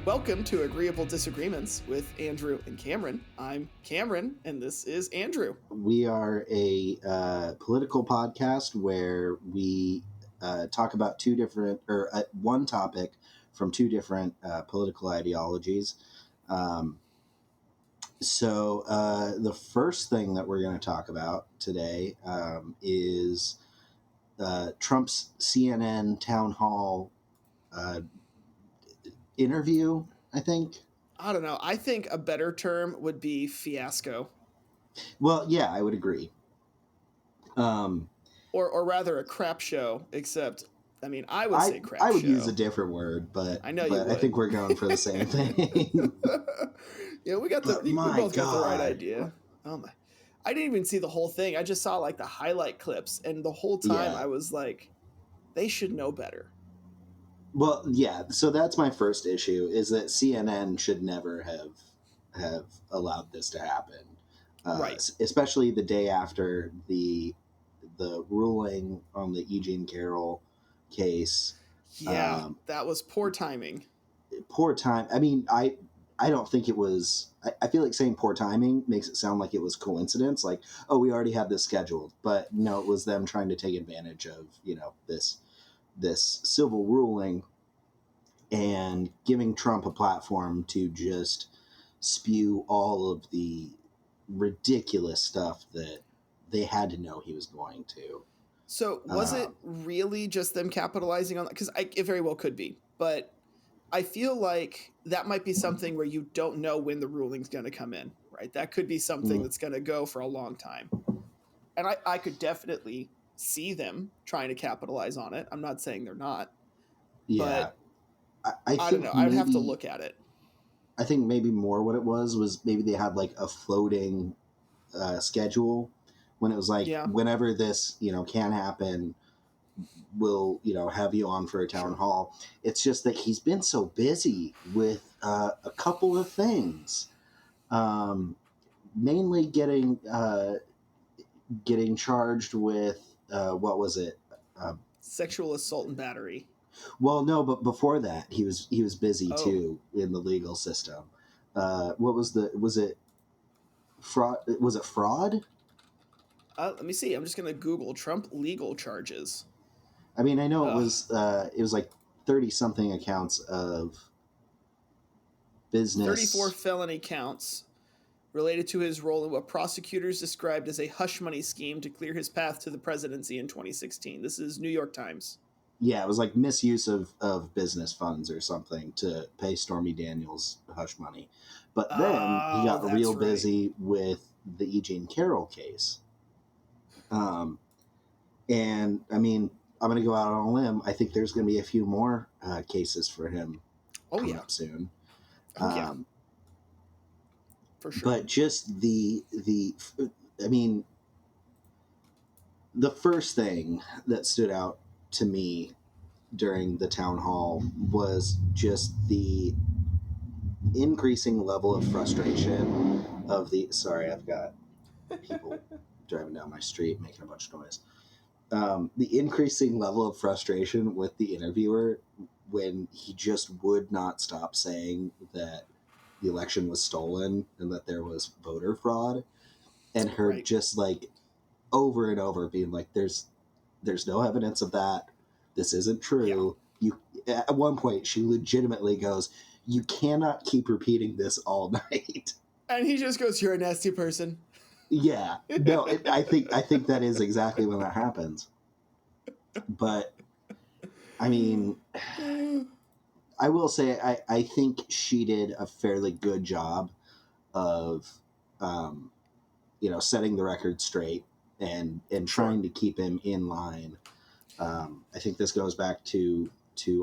Welcome to Agreeable Disagreements with Andrew and Cameron. I'm Cameron, and this is Andrew. We are a political podcast where we talk about one topic from two different political ideologies. So the first thing that we're going to talk about today is Trump's CNN town hall interview, I think. I don't know. I think a better term would be fiasco. Well, yeah, I would agree. Or rather a crap show, except, I mean, I would say crap show. I would use a different word, but I know you would. I think we're going for the same thing. Yeah, we both got the right idea. Oh my. I didn't even see the whole thing. I just saw like the highlight clips, and the whole time I was like, they should know better. Well, yeah, so that's my first issue, is that CNN should never have allowed this to happen. Right. Especially the day after the ruling on the Eugene Carroll case. Yeah, that was poor timing. Poor time. I mean, I don't think it was... I feel like saying poor timing makes it sound like it was coincidence. Like, oh, we already had this scheduled. But no, it was them trying to take advantage of, this civil ruling and giving Trump a platform to just spew all of the ridiculous stuff that they had to know he was going to. So was it really just them capitalizing on that? Because it very well could be. But I feel like that might be something where you don't know when the ruling's going to come in, right? That could be something that's going to go for a long time. And I could definitely see them trying to capitalize on it. I'm not saying they're not. Yeah. But I don't know. I'd have to look at it. I think maybe more what it was maybe they had like a floating schedule when it was like, whenever this, can happen, we'll, have you on for a town hall. It's just that he's been so busy with a couple of things. Mainly getting charged with, what was it? Sexual assault and battery. Well, no, but before that, he was busy too in the legal system. What was it fraud? Was it fraud? Let me see. I'm just going to Google Trump legal charges. I mean, I know it was like 30-something accounts of business. 34 felony counts related to his role in what prosecutors described as a hush money scheme to clear his path to the presidency in 2016. This is New York Times. Yeah, it was like misuse of business funds or something to pay Stormy Daniels hush money. But then he got real busy with the Eugene Carroll case. And I mean, I'm going to go out on a limb. I think there's going to be a few more cases for him coming up soon. For sure. But just I mean, the first thing that stood out to me during the town hall was just the increasing level of frustration of sorry, I've got people driving down my street making a bunch of noise. The increasing level of frustration with the interviewer when he just would not stop saying that the election was stolen and that there was voter fraud, and her just like over and over being like, there's no evidence of that. This isn't true. Yeah. At one point she legitimately goes, you cannot keep repeating this all night. And he just goes, you're a nasty person. Yeah. No, I think that is exactly when that happens. But I mean, I will say I think she did a fairly good job of setting the record straight and trying to keep him in line. I think this goes back to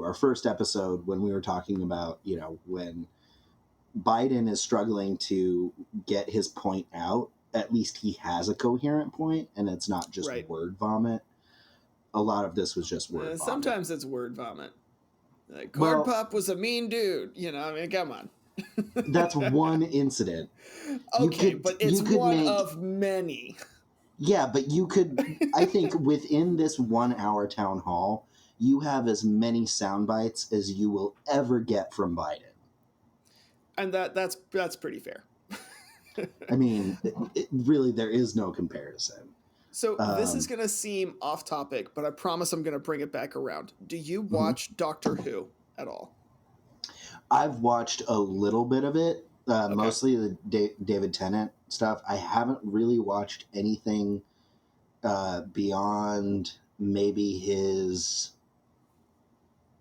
our first episode when we were talking about, when Biden is struggling to get his point out, at least he has a coherent point and it's not just word vomit. A lot of this was just word vomit. Sometimes it's word vomit. Like, Corn Pop was a mean dude. I mean, come on. That's one incident. But it's one of many. Yeah, but you could, I think within this 1 hour town hall, you have as many sound bites as you will ever get from Biden. And that's pretty fair. I mean, really, there is no comparison. So this is Um, going to seem off topic, but I promise I'm going to bring it back around. Do you mhm. watch Doctor Who at all? I've watched a little bit of it, Okay. mostly the David Tennant stuff. I haven't really watched anything beyond maybe his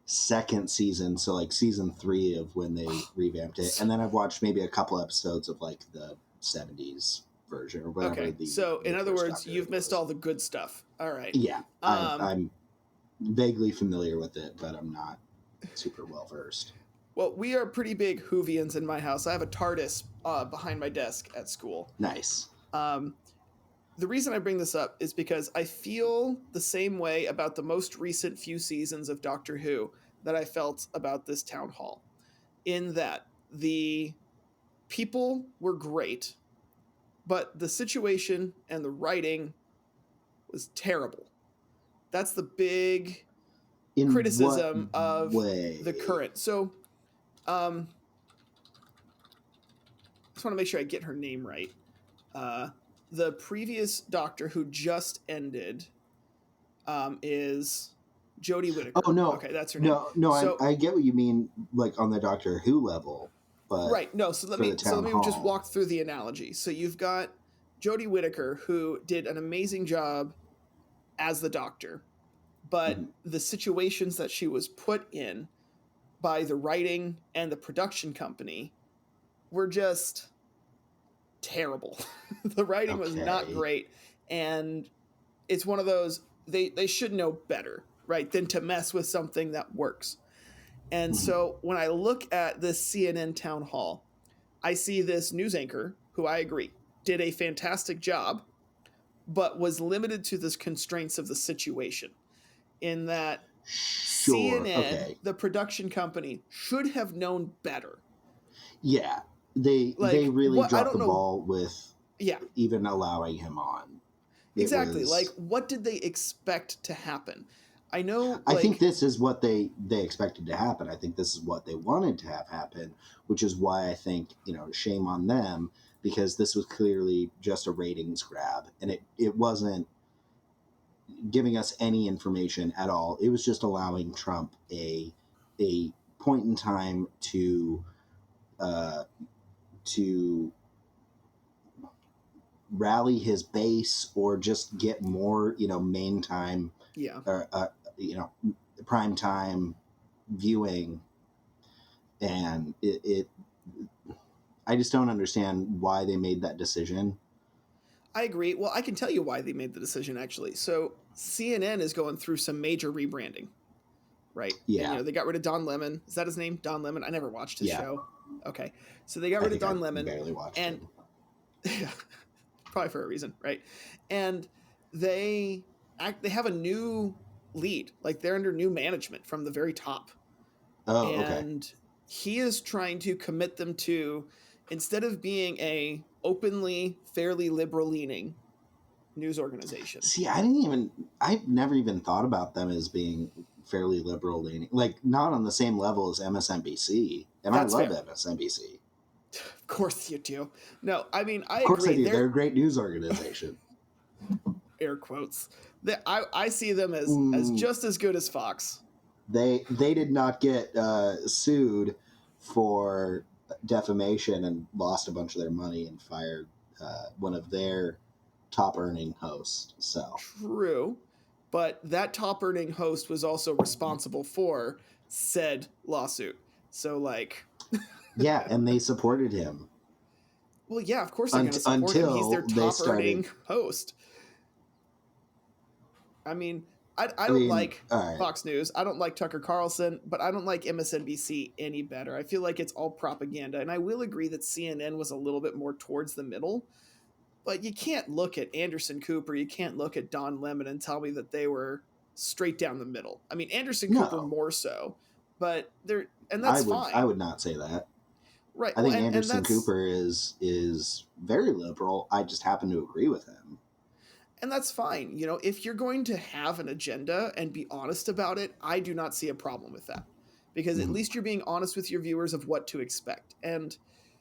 second season, so like season 3 of when they revamped it, and then I've watched maybe a couple episodes of like the '70s version or whatever Okay. So in the other first words, Doctor Who you've missed was. all the good stuff. All right. Yeah, Um, I'm vaguely familiar with it, but I'm not super well versed. well, we are pretty big Whovians in my house. I have a TARDIS behind my desk at school. Nice. Um, the reason I bring this up is because I feel the same way about the most recent few seasons of Doctor Who that I felt about this town hall, in that the people were great, but the situation and the writing was terrible. That's the big In what criticism of the way? current. So, um, I just want to make sure I get her name right. Uh, the previous Doctor who just ended is Jodie Oh Whittaker. no, Okay, that's her name. no. So I get what you mean, like on the Doctor Who level, but right, no. So let for me the so let town me just hall. walk through the analogy. So you've got Jodie Whittaker who did an amazing job as the Doctor, but Mhm. the situations that she was put in by the writing and the production company were just terrible. The writing was not Okay. great, and it's one of those they should know better, right, than to mess with something that works. And Mhm. so when I look at this CNN town hall, I see this news anchor who I agree did a fantastic job, but was limited to the constraints of the situation. In that Sure. CNN, Okay. the production company, should have known better. Yeah. They Like, really what? I dropped don't the know. ball with Yeah, even allowing him on. It exactly. Like, was. what did they expect to happen? I know, I think like, this is what they expected to happen. I think this is what they wanted to have happen, which is why I think, shame on them, because this was clearly just a ratings grab, and it wasn't giving us any information at all. It was just allowing Trump a point in time uh, to rally his base or just get more main time, yeah, or you know prime time viewing, and it I just don't understand why they made that decision. I agree. Well, I can tell you why they made the decision, actually. So, CNN is going through some major rebranding, right? And, Yeah, they got rid of Don Lemon. Is that his name? Don Lemon? I never watched his yeah. show. Okay. So they got I rid of think I Don Lemon, barely watched and him. probably for a reason, right? And they they have a new lead. Like, they're under new management from the very top. Oh, okay. And he is trying to commit them to, instead of being a openly fairly liberal leaning news organization. See, I've never even thought about them as being fairly liberal leaning, like not on the same level as MSNBC, and I That's love fair. MSNBC. Of course you do. No, I mean, I Of course I agree. do. They're They're a great news organization. air quotes. I see them as Mm, just as good as Fox. they did not get sued for defamation and lost a bunch of their money and fired one of their top earning hosts. So True, but that top earning host was also responsible for said lawsuit. So, like, yeah, and they supported him well, yeah, of course they're going to support him. He's until their they top started. earning host. I mean, I I don't mean, like all right. Fox News. I don't like Tucker Carlson, but I don't like MSNBC any better. I feel like it's all propaganda. And I will agree that CNN was a little bit more towards the middle, but you can't look at Anderson Cooper, you can't look at Don Lemon and tell me that they were straight down the middle. I mean, Anderson Cooper No, more so, but they're, and I that's would I fine. would not say that. Right. I Well, think and Anderson that's Cooper is very liberal. I just happen to agree with him. and that's fine. If you're going to have an agenda and be honest about it, I do not see a problem with that. because at Mhm. least you're being honest with your viewers of what to expect. And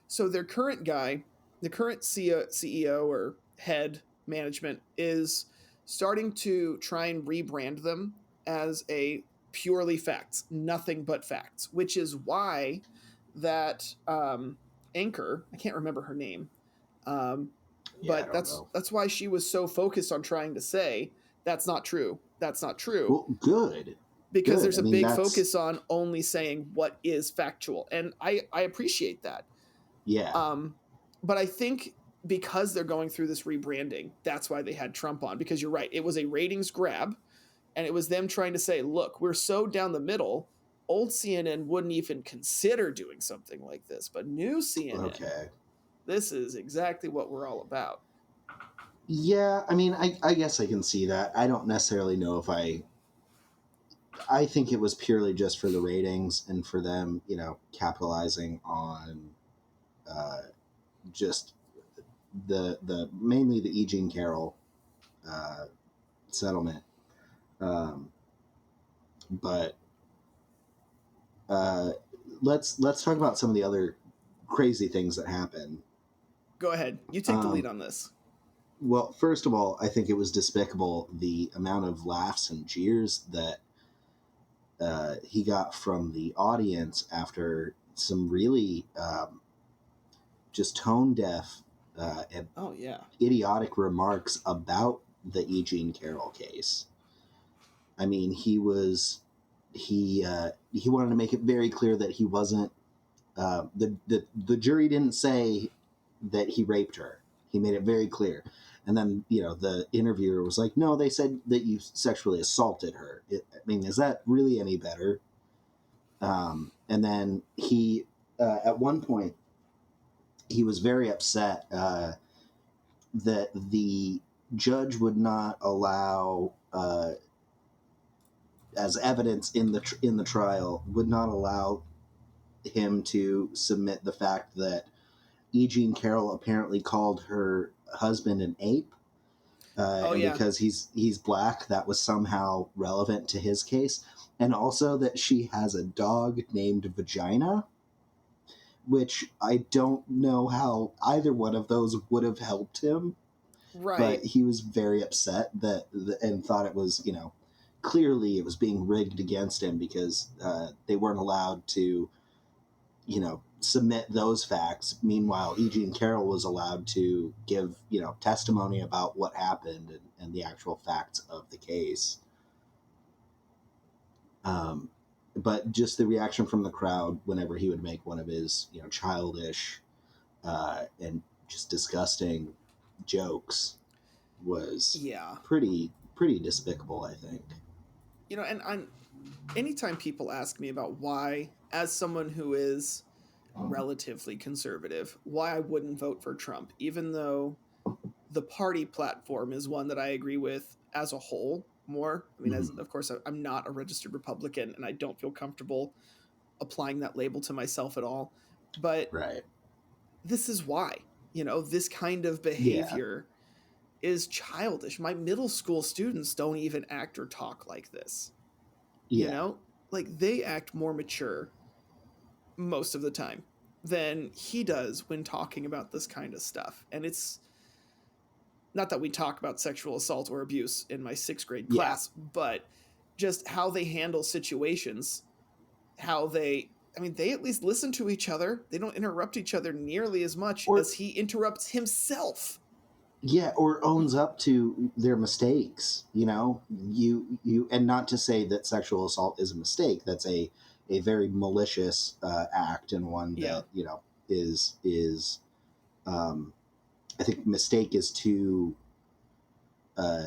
so their current guy, the current CEO or head management, is starting to try and rebrand them as a purely facts, nothing but facts, which is why that anchor, I can't remember her name, um, Yeah, I but don't that's know. that's why she was so focused on trying to say that's not true. That's not true, Well, good, because good. there's I a mean, big that's focus on only saying what is factual, and I appreciate that. yeah. Um, but I think because they're going through this rebranding, that's why they had Trump on. Because you're right, it was a ratings grab, and it was them trying to say, "Look, we're so down the middle. Old CNN wouldn't even consider doing something like this, but new CNN, Okay. this is exactly what we're all about." Yeah, I mean, I guess I can see that. I don't necessarily know if I think it was purely just for the ratings and for them, capitalizing on uh, just the mainly the E. Jean Carroll uh, settlement. Um, but uh, let's talk about some of the other crazy things that happened. Go ahead, you take the lead Um, on this. well, first of all, I think it was despicable the amount of laughs and jeers that he got from the audience after some really just tone deaf and Oh yeah, idiotic remarks about the E. Jean Carroll case. I mean, he wanted to make it very clear that he wasn't the jury didn't say that he raped her. He made it very clear. And then, the interviewer was like, no, they said that you sexually assaulted her. I mean, is that really any better? And then at one point, he was very upset that the judge would not allow, as evidence in the trial, would not allow him to submit the fact that E. Jean Carroll apparently called her husband an ape, oh and yeah, because he's black, that was somehow relevant to his case, and also that she has a dog named Vagina, which I don't know how either one of those would have helped him, but right. he was very upset and thought it was, clearly it was being rigged against him because they weren't allowed to, submit those facts. Meanwhile, E. Jean Carroll was allowed to give, testimony about what happened and the actual facts of the case. Um, but just the reaction from the crowd whenever he would make one of his, childish and just disgusting jokes was Yeah, pretty despicable, I think. and anytime people ask me about why, as someone who is relatively conservative, why I wouldn't vote for Trump, even though the party platform is one that I agree with as a whole more. I mean, as Mhm. of course, I'm not a registered Republican and I don't feel comfortable applying that label to myself at all. But Right. this is why, this kind of Yeah. behavior is childish. My middle school students don't even act or talk like this, you Yeah. know? Like they act more mature most of the time than he does when talking about this kind of stuff. And it's not that we talk about sexual assault or abuse in my sixth grade Yeah. class, but just how they handle situations, how I mean, they at least listen to each other. They don't interrupt each other nearly as much Or as he interrupts himself. yeah, or owns up to their mistakes. And not to say that sexual assault is a mistake. That's a very malicious act, and one Yeah. that is um, I think mistake uh,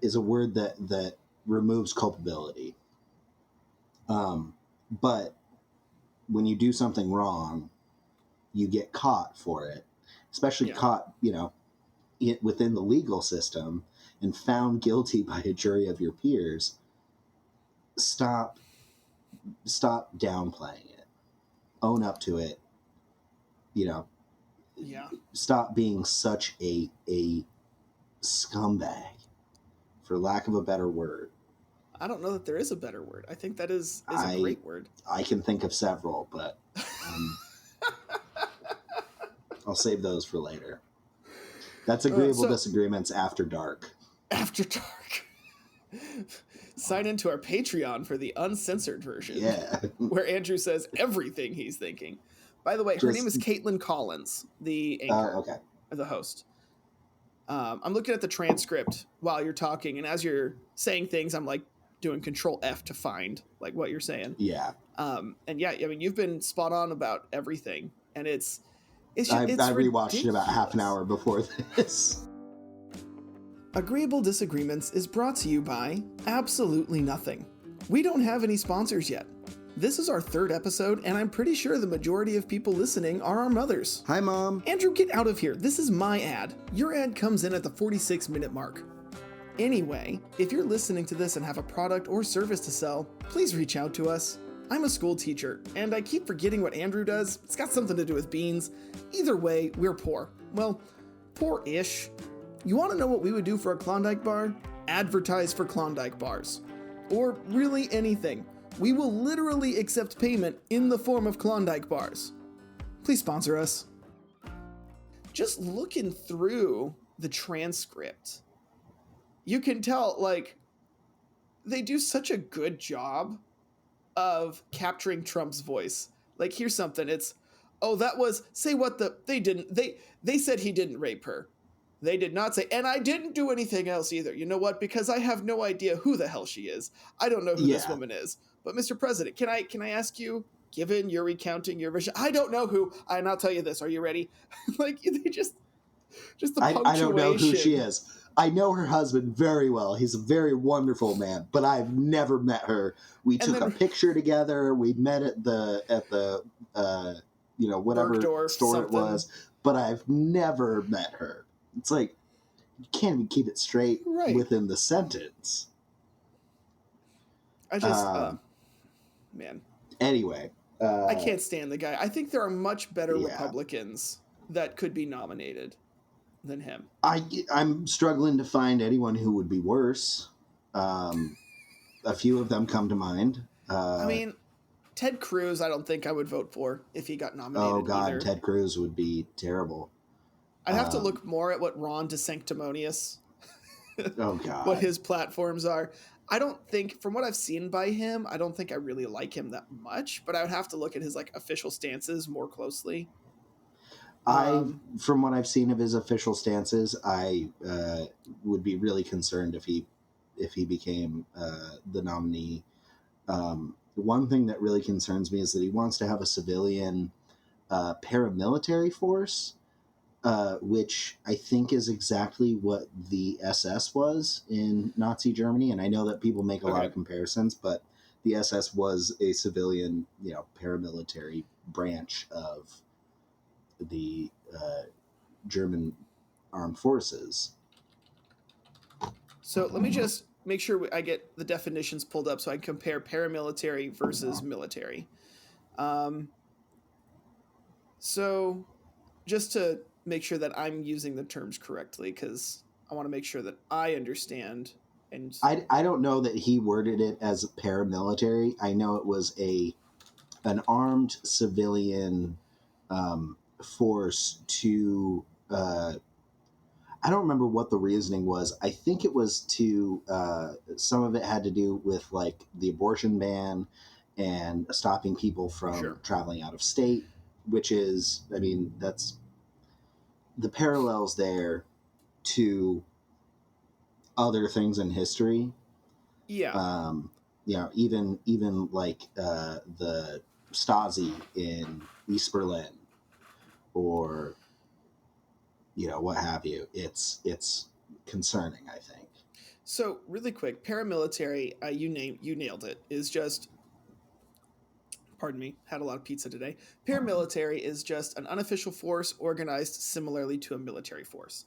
is a word that removes culpability. But when you do something wrong, you get caught for it, especially Yeah. caught, within the legal system and found guilty by a jury of your peers. Stop stop downplaying it. Own up to it. You know, Yeah. stop being such a scumbag, for lack of a better word. I don't know that there is a better word. I think that is a I great word. I can think of several, but I'll save those for later. That's agreeable So disagreements after dark. after dark. Sign into our Patreon for the uncensored version, Yeah. where Andrew says everything he's thinking. By the way, her name Just is Caitlin Collins, the anchor, okay. the host. I'm looking at the transcript while you're talking, and as you're saying things, I'm like doing Control F to find like what you're saying. Yeah. And yeah, I mean, you've been spot on about everything, and I it's rewatched it about half an ridiculous. hour before this. Agreeable Disagreements is brought to you by absolutely nothing. We don't have any sponsors yet. This is our third episode, and I'm pretty sure the majority of people listening are our mothers. Hi, Mom. Andrew, get out of here. This is my ad. Your ad comes in at the 46-minute mark. Anyway, if you're listening to this and have a product or service to sell, please reach out to us. I'm a school teacher, and I keep forgetting what Andrew does. It's got something to do with beans. Either way, we're poor. Well, poor-ish. You want to know what we would do for a Klondike bar? Advertise for Klondike bars. Or really anything. We will literally accept payment in the form of Klondike bars. Please sponsor us. Just looking through the transcript, you can tell, like, they do such a good job of capturing Trump's voice. Like, here's something. It's, oh, that was, say what the, they said he didn't rape her. They did not say, and I didn't do anything else either. You know what? Because I have no idea who the hell she is. I don't know who this Yeah. woman is. But Mr. President, can I ask you, given you're recounting your vision, I don't know who, and I'll tell you this. Are you ready? Like, they just the punctuation. I don't know who she is. I know her husband very well. He's a very wonderful man, but I've never met her. We took a picture together. We met at the whatever Bergdorf, store something. it was, but I've never met her. It's like you can't even keep it straight within the sentence. I just man. Anyway, I can't stand the guy. I think there are much better Republicans that could be nominated than him. I'm struggling to find anyone who would be worse. A few of them come to mind. I mean, Ted Cruz, I don't think I would vote for if he got nominated. Oh God, either. Ted Cruz would be terrible. I'd have to look more at what Ron DeSanctimonious. Oh God, what his platforms are. I don't think, from what I've seen by him, I don't think I really like him that much. But I would have to look at his like official stances more closely. From what I've seen of his official stances, I would be really concerned if he became the nominee. One thing that really concerns me is that he wants to have a civilian paramilitary force, which I think is exactly what the SS was in Nazi Germany. And I know that people make a lot of comparisons, but the SS was a civilian, paramilitary branch of the German armed forces. So let me just make sure I get the definitions pulled up so I can compare paramilitary versus military. So just to make sure that I'm using the terms correctly, because I want to make sure that I understand. And I don't know that he worded it as paramilitary. I know it was an armed civilian force to I don't remember what the reasoning was. I think it was to some of it had to do with like the abortion ban and stopping people from traveling out of state, which is, I mean, that's the parallels there to other things in history. Yeah. Even like the Stasi in East Berlin, or what have you. It's concerning, I think. So really quick, paramilitary, you nailed it. Is just, pardon me, had a lot of pizza today. Paramilitary is just an unofficial force organized similarly to a military force.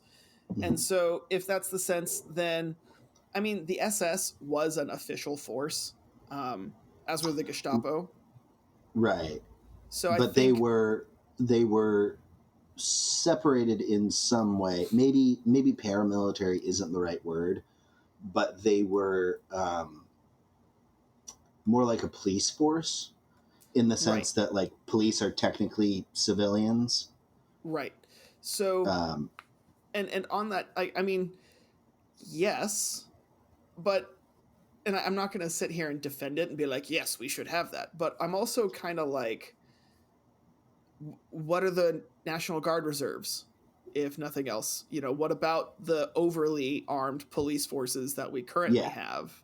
Mm-hmm. And so if that's the sense, then I mean the SS was an official force, as were the Gestapo. Right. So but I think they were separated in some way. Maybe paramilitary isn't the right word, but they were more like a police force in the Right. sense that like police are technically civilians. Right. So, Um, and on that, I mean, yes, but and I'm not going to sit here and defend it and be like, yes, we should have that. But I'm also kind of like, what are the National Guard reserves, if nothing else? You know, what about the overly armed police forces that we currently yeah. have?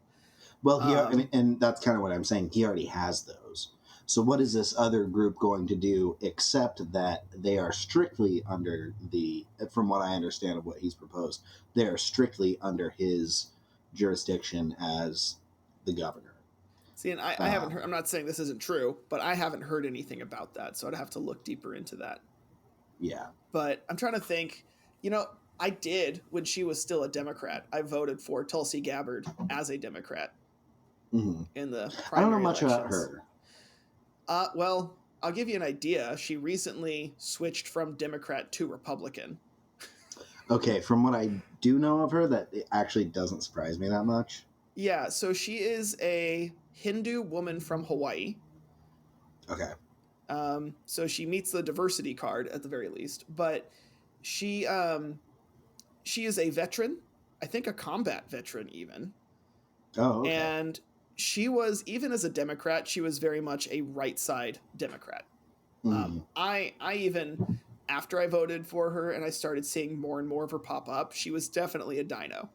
Well, I mean, Um, and that's kind of what I'm saying. He already has those. So what is this other group going to do except that they are strictly under the, from what I understand of what he's proposed, they are strictly under his jurisdiction as the governor. See, and I haven't heard, Um, I'm not saying this isn't true, but I haven't heard anything about that. So I'd have to look deeper into that. yeah. But I'm trying to think, you know, I did when she was still a Democrat. I voted for Tulsi Gabbard as a Democrat Hmm. in the I don't know primary much about elections. her. Well, I'll give you an idea. She recently switched from Democrat to Republican. Okay, from what I do know of her, that it actually doesn't surprise me that much. Yeah, so she is a Hindu woman from Hawaii. Okay. So she meets the diversity card at the very least, but she um, she is a veteran, I think a combat veteran even, Oh, okay. and she was even as a Democrat, she was very much a right side Democrat. Hmm. I even after I voted for her and I started seeing more and more of her pop up, she was definitely a dino,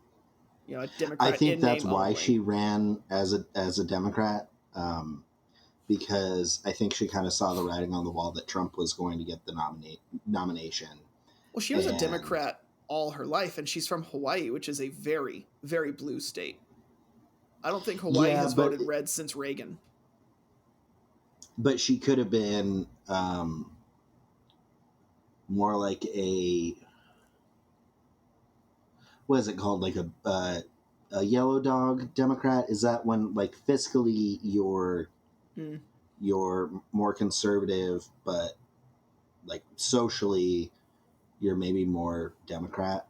you know, a I Democrat think in that's name why only. she ran as a Democrat, because I think she kind of saw the writing on the wall that Trump was going to get the nomination, Well, she was a and Democrat all her life, and she's from Hawaii, which is a very, very blue state. I don't think Hawaii yeah, has voted red since Reagan. but she could have been more like a, what is it called, like a yellow dog Democrat? Is that when like fiscally Hmm. you're more conservative, but like socially you're maybe more Democrat?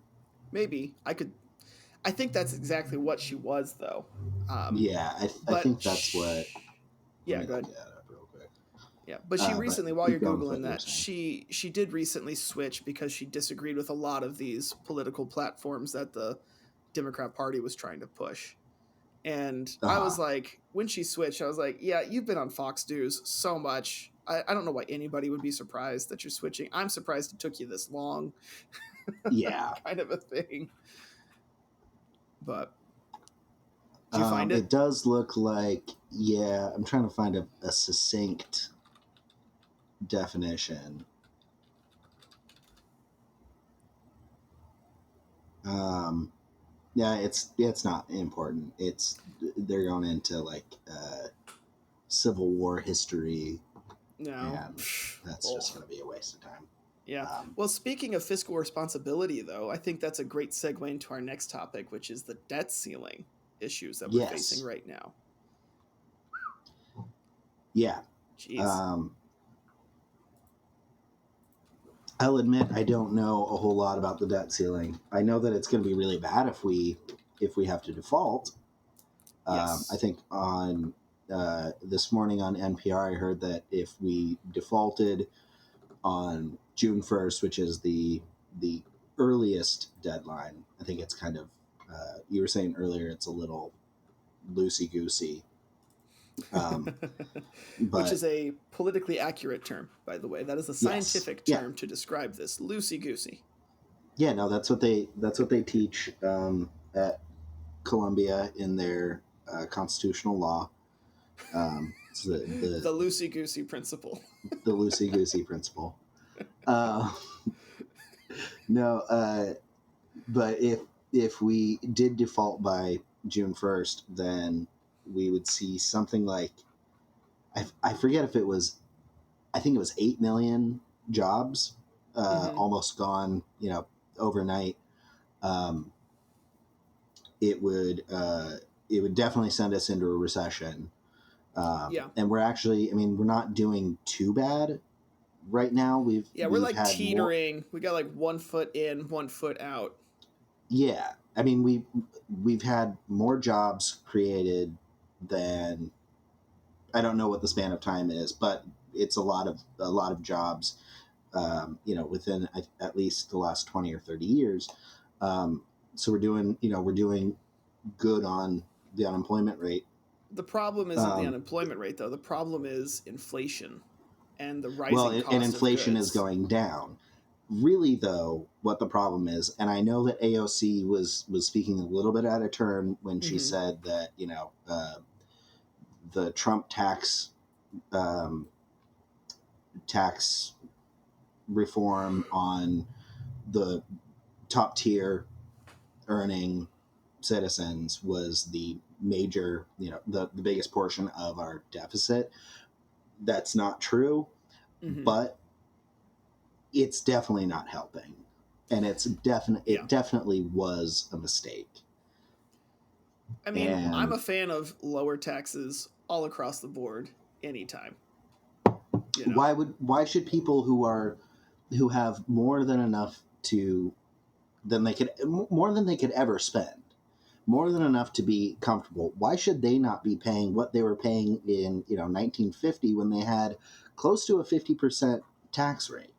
Maybe I could. I think that's exactly what she was, though. Um, Yeah, I but think that's what. Let yeah, me look good. that up real quick. Yeah, but she But recently, while keep you're going with googling what you were that, saying. she did recently switch because she disagreed with a lot of these political platforms that the Democrat Party was trying to push. And Uh I huh. was like, when she switched, I was like, yeah, you've been on Fox News so much. I don't know why anybody would be surprised that you're switching. I'm surprised it took you this long, Yeah. kind of a thing. But did you find It it? does look like, yeah, I'm trying to find a succinct definition. Um, yeah, it's not important. It's they're going into like Civil War history, No. and that's Oh, just going to be a waste of time. yeah. Um, Well, speaking of fiscal responsibility, though, I think that's a great segue into our next topic, which is the debt ceiling issues that we're facing yes, right now. yeah. Jeez. Um, I'll admit I don't know a whole lot about the debt ceiling. I know that it's going to be really bad if we have to default. I Yes. think on this morning on NPR, I heard that if we defaulted on June 1st, which is the earliest deadline, I think it's kind of you were saying earlier it's a little loosey goosey, um, Which but is a politically accurate term, by the way. That is a yes, scientific yeah, term to describe this loosey goosey. yeah, no, that's what they teach at Columbia in their constitutional law. It's The loosey goosey principle. the loosey goosey principle. Uh, no, but if we did default by June 1st, then we would see something like I forget if it was, I think it was 8 million jobs Hmm. almost gone, overnight. Um, it would it would definitely send us into a recession. Yeah. And we're actually, I mean, we're not doing too bad right now. Yeah, we're We've like had more. teetering. We got like 1 foot in, 1 foot out. Yeah, I mean we've had more jobs created than I don't know what the span of time is, but it's a lot of jobs, within at least the last 20 or 30 years. So we're doing good on the unemployment rate. The problem isn't the Um, unemployment rate, though. The problem is inflation and the well, rising and cost of inflation is goods. going down. Really, though, what the problem is, and I know that AOC was speaking a little bit out of turn when she Hmm. said that the Trump um, tax reform on the top tier earning citizens was the major, the biggest portion of our deficit. That's not true, Hmm. but it's definitely not helping. And Yeah. it definitely was a mistake. I mean, I'm And a fan of lower taxes all across the board anytime, you know. why should people who have more than enough to than they could more than they could ever spend, more than enough to be comfortable, why should they not be paying what they were paying in 1950 when they had close to a 50% tax rate?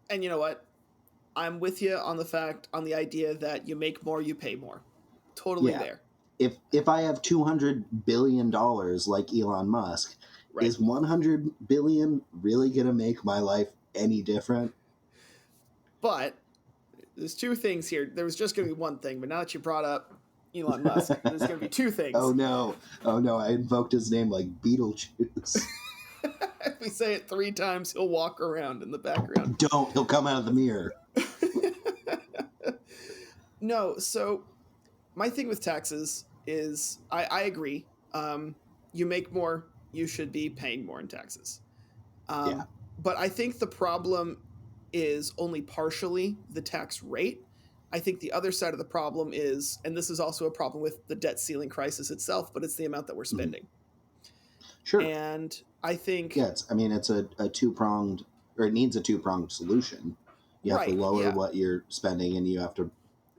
And you know what? I'm with you on on the idea that you make more, you pay more. Totally Yeah. there. If I have $200 billion like Elon Musk, Right. is 100 billion really going to make my life any different? But there's two things here. There was just going to be one thing, but now that you brought up Elon Musk, there's going to be two Oh things. no. Oh no, I invoked his name like Beetlejuice. If we say it 3 times, he'll walk around in the background. Don't, he'll come out of the mirror. No, so my thing with taxes is I agree. You make more, you should be paying more in taxes. Yeah. Um, but I think the problem is only partially the tax rate. I think the other side of the problem is, and this is also a problem with the debt ceiling crisis itself, but it's the amount that we're Mhm. spending. Sure. And I Yeah, think, it's a two-pronged, or it needs a two-pronged solution. You have to right, lower yeah, what you're spending, and you have to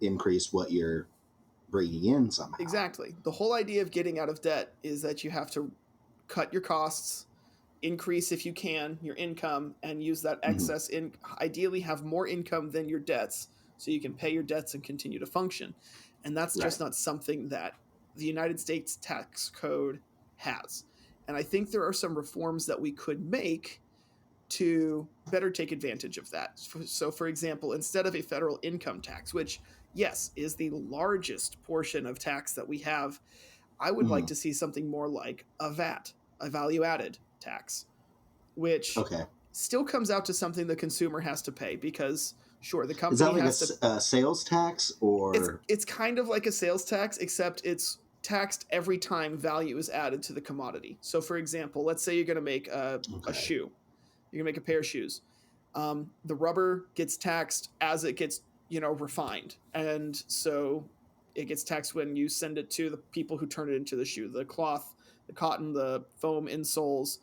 increase what you're bringing in somehow. exactly. The whole idea of getting out of debt is that you have to cut your costs, increase if you can your income, and use that Hmm. excess in ideally have more income than your debts so you can pay your debts and continue to function. And that's just Right. not something that the United States tax code has. And I think there are some reforms that we could make to better take advantage of that. So, for example, instead of a federal income tax, which, yes, is the largest portion of tax that we have, I would Hmm. like to see something more like a VAT, a value added tax, which Okay. still comes out to something the consumer has to pay because, sure, the Is that company like a, has to. a sales tax It's or? it's kind of like a sales tax, except it's taxed every time value is added to the commodity. So, for example, let's say you're going to make a Okay. shoe, you're going to make a pair of shoes. The rubber gets taxed as it gets refined, and so it gets taxed when you send it to the people who turn it into the shoe. The cloth, the cotton, the foam insoles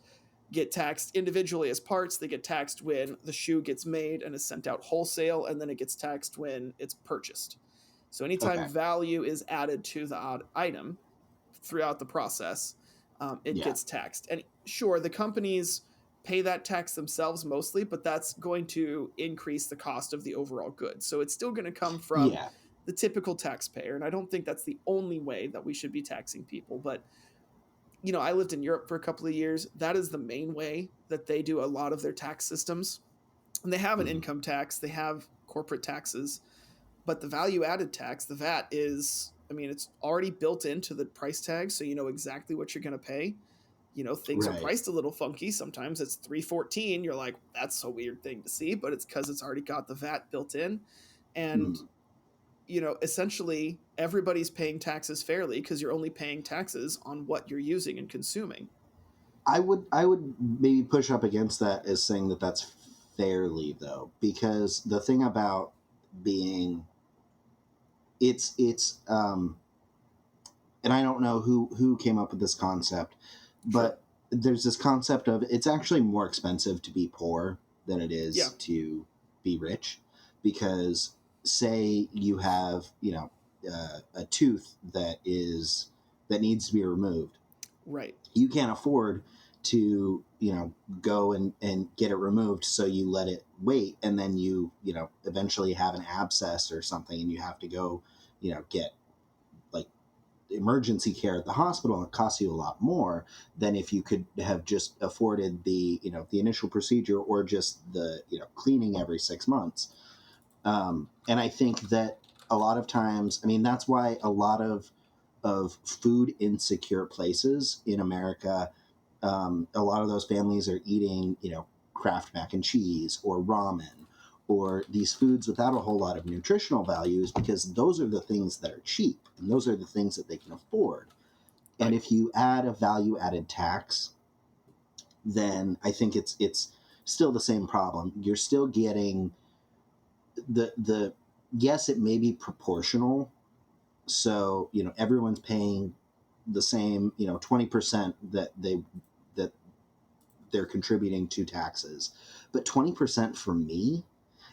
get taxed individually as parts. They get taxed when the shoe gets made and is sent out wholesale, and then it gets taxed when it's purchased. So anytime Okay. value is added to the odd item throughout the process, it Yeah. gets taxed. And sure, the companies pay that tax themselves mostly, but that's going to increase the cost of the overall good. So it's still going to come from Yeah. the typical taxpayer. And I don't think that's the only way that we should be taxing people. But, I lived in Europe for a couple of years. That is the main way that they do a lot of their tax systems. And they have an Hmm. income tax, they have corporate taxes, but the value added tax, the VAT, is, I mean, it's already built into the price tag. So you know exactly what you're going to pay. Things are Right. priced a little funky. Sometimes it's 314. You're like, that's a weird thing to see, but it's because it's already got the VAT built in. And, Hmm. essentially everybody's paying taxes fairly because you're only paying taxes on what you're using and consuming. I would maybe push up against that as saying that that's fairly, though, because the thing about being it's and I don't know who came up with this concept, Sure. but there's this concept of it's actually more expensive to be poor than it Yeah. is to be rich, because say you have a tooth that needs to be removed. Right. You can't afford to, go and get it removed, so you let it wait, and then eventually have an abscess or something, and you have to go, get like emergency care at the hospital, and it costs you a lot more than if you could have just afforded the initial procedure, or just the cleaning every 6 months. And I think that a lot of times, I mean, that's why a lot of food insecure places in America, a lot of those families are eating, Kraft mac and cheese or ramen or these foods without a whole lot of nutritional values, because those are the things that are cheap and those are the things that they can afford. And Right. if you add a value added tax, then I think it's still the same problem. You're still getting the yes, it may be proportional. So, everyone's paying the same, 20% that they're contributing to taxes. But 20% for me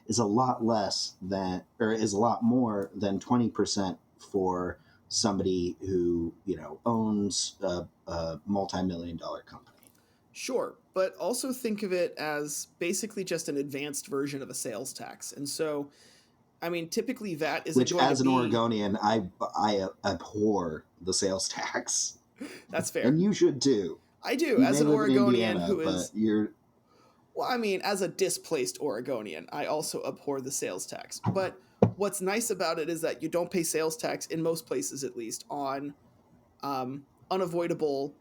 is a lot less than, or is a lot more than 20% for somebody who, owns a multi-million dollar company. Sure, but also think of it as basically just an advanced version of a sales tax. And so, I mean, typically VAT isn't Which, going to as an be. Oregonian, I abhor the sales tax, That's fair. and you should too. I do. You As may an live in Oregonian Indiana, who but is, you're well, I mean, as a displaced Oregonian, I also abhor the sales tax. But what's nice about it is that you don't pay sales tax, in most places at least, on unavoidable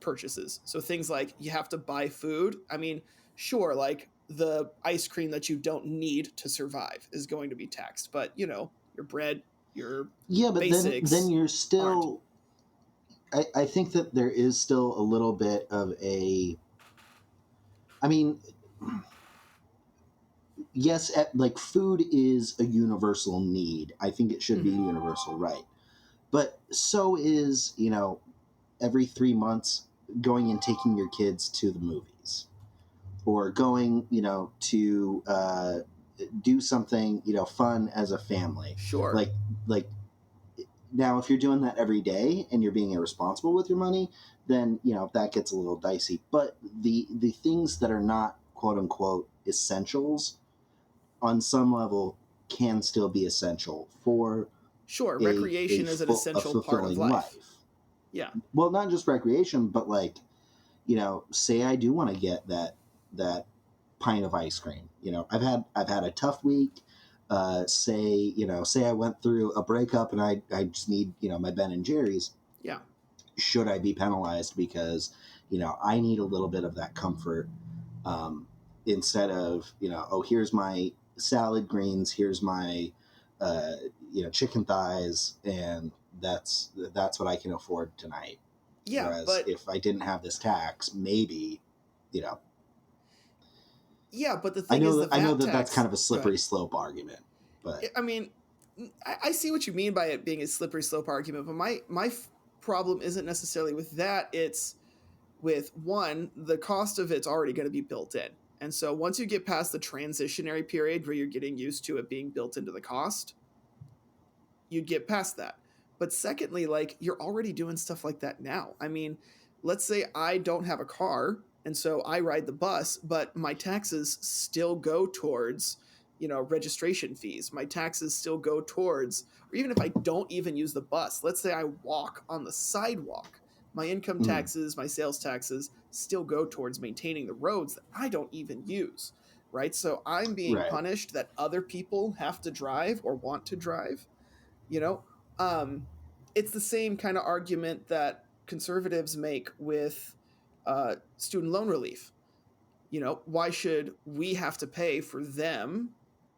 purchases. So things like you have to buy food. I mean, sure, like the ice cream that you don't need to survive is going to be taxed, but your bread, your yeah, but then basics you're aren't. still. I think that there is still a little bit of a. I mean, yes, like food is a universal need. I think it should be a Mhm. universal right, but so is every 3 months going and taking your kids to the movies, or going to do something fun as a family, Sure. like now, if you're doing that every day and you're being irresponsible with your money, then that gets a little dicey. But the things that are not quote unquote essentials, on some level, can still be essential for Sure, a recreation is an full a essential part of fulfilling life. life. Yeah. Well, not just recreation, but like say I do want to get that pint of ice cream. I've had a tough week. Say I went through a breakup and I just need my Ben and Jerry's. Yeah. Should I be penalized because I need a little bit of that comfort, um, instead of oh, here's my salad greens, here's my uh, chicken thighs, and that's what I can afford tonight. Yeah, Whereas but if I didn't have this tax, maybe you know yeah, but the I thing is know the that I know VAT that that's kind tax. of a Go ahead. slippery slope argument, but I mean, I see what you mean by it being a slippery slope argument, but my problem isn't necessarily with that. It's with one, the cost of it's already going to be built in. And so once you get past the transitionary period where you're getting used to it being built into the cost, you'd get past that. But secondly, like you're already doing stuff like that now. I mean, let's say I don't have a car and so I ride the bus, but my taxes still go towards, registration fees. My taxes still go towards, or even if I don't even use the bus, let's say I walk on the sidewalk, my income mm, taxes, my sales taxes still go towards maintaining the roads that I don't even use, right? So I'm being right, punished that other people have to drive or want to drive, you know um it's the same kind of argument that conservatives make with student loan relief. Why should we have to pay for them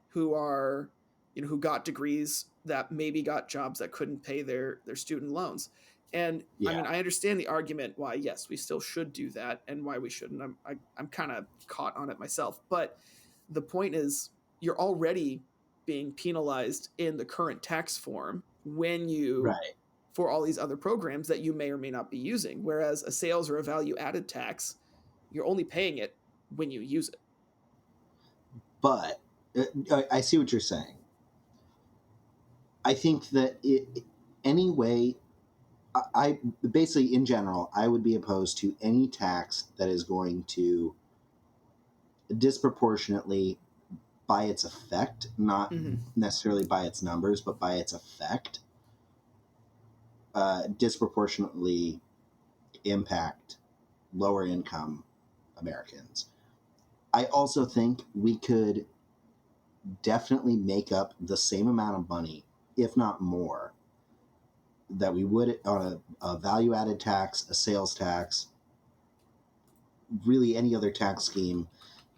who are, who got degrees that maybe got jobs that couldn't pay their student loans? And I yeah, mean, I understand the argument why yes, we still should do that and why we shouldn't. I'm kind of caught on it myself, but the point is you're already being penalized in the current tax form when you right. for all these other programs that you may or may not be using, whereas a sales or a value added tax, you're only paying it when you use it. But I see what you're saying. I think that any way I basically, in general, I would be opposed to any tax that is going to disproportionately, by its effect, not Hmm. necessarily by its numbers, but by its effect, disproportionately impact lower income Americans. I also think we could definitely make up the same amount of money, if not more, that we would on a value added tax, a sales tax, really any other tax scheme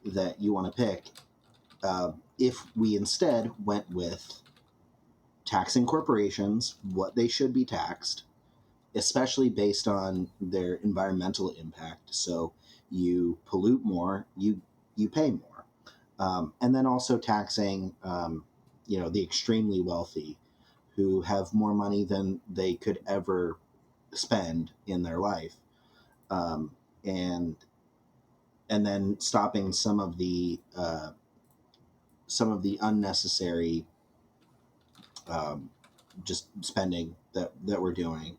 that you want to pick, if we instead went with taxing corporations, what they should be taxed, especially based on their environmental impact. So you pollute more, you pay more, and then also taxing, the extremely wealthy, who have more money than they could ever spend in their life, um, and and then stopping some of the unnecessary, um, just spending that we're doing,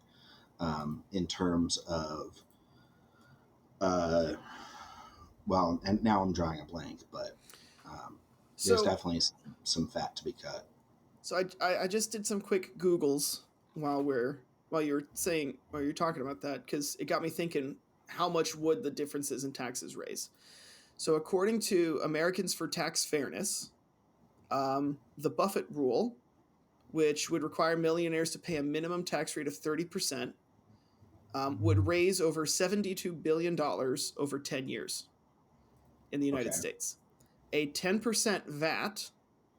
in terms of, uh, well, and now I'm drawing a blank, but there's So definitely some fat to be cut. so I just did some quick Googles while you're talking about that, because it got me thinking, how much would the differences in taxes raise? So according to Americans for Tax Fairness, the Buffett rule, which would require millionaires to pay a minimum tax rate of 30%, would raise over $72 billion over 10 years in the United Okay. States. A 10% VAT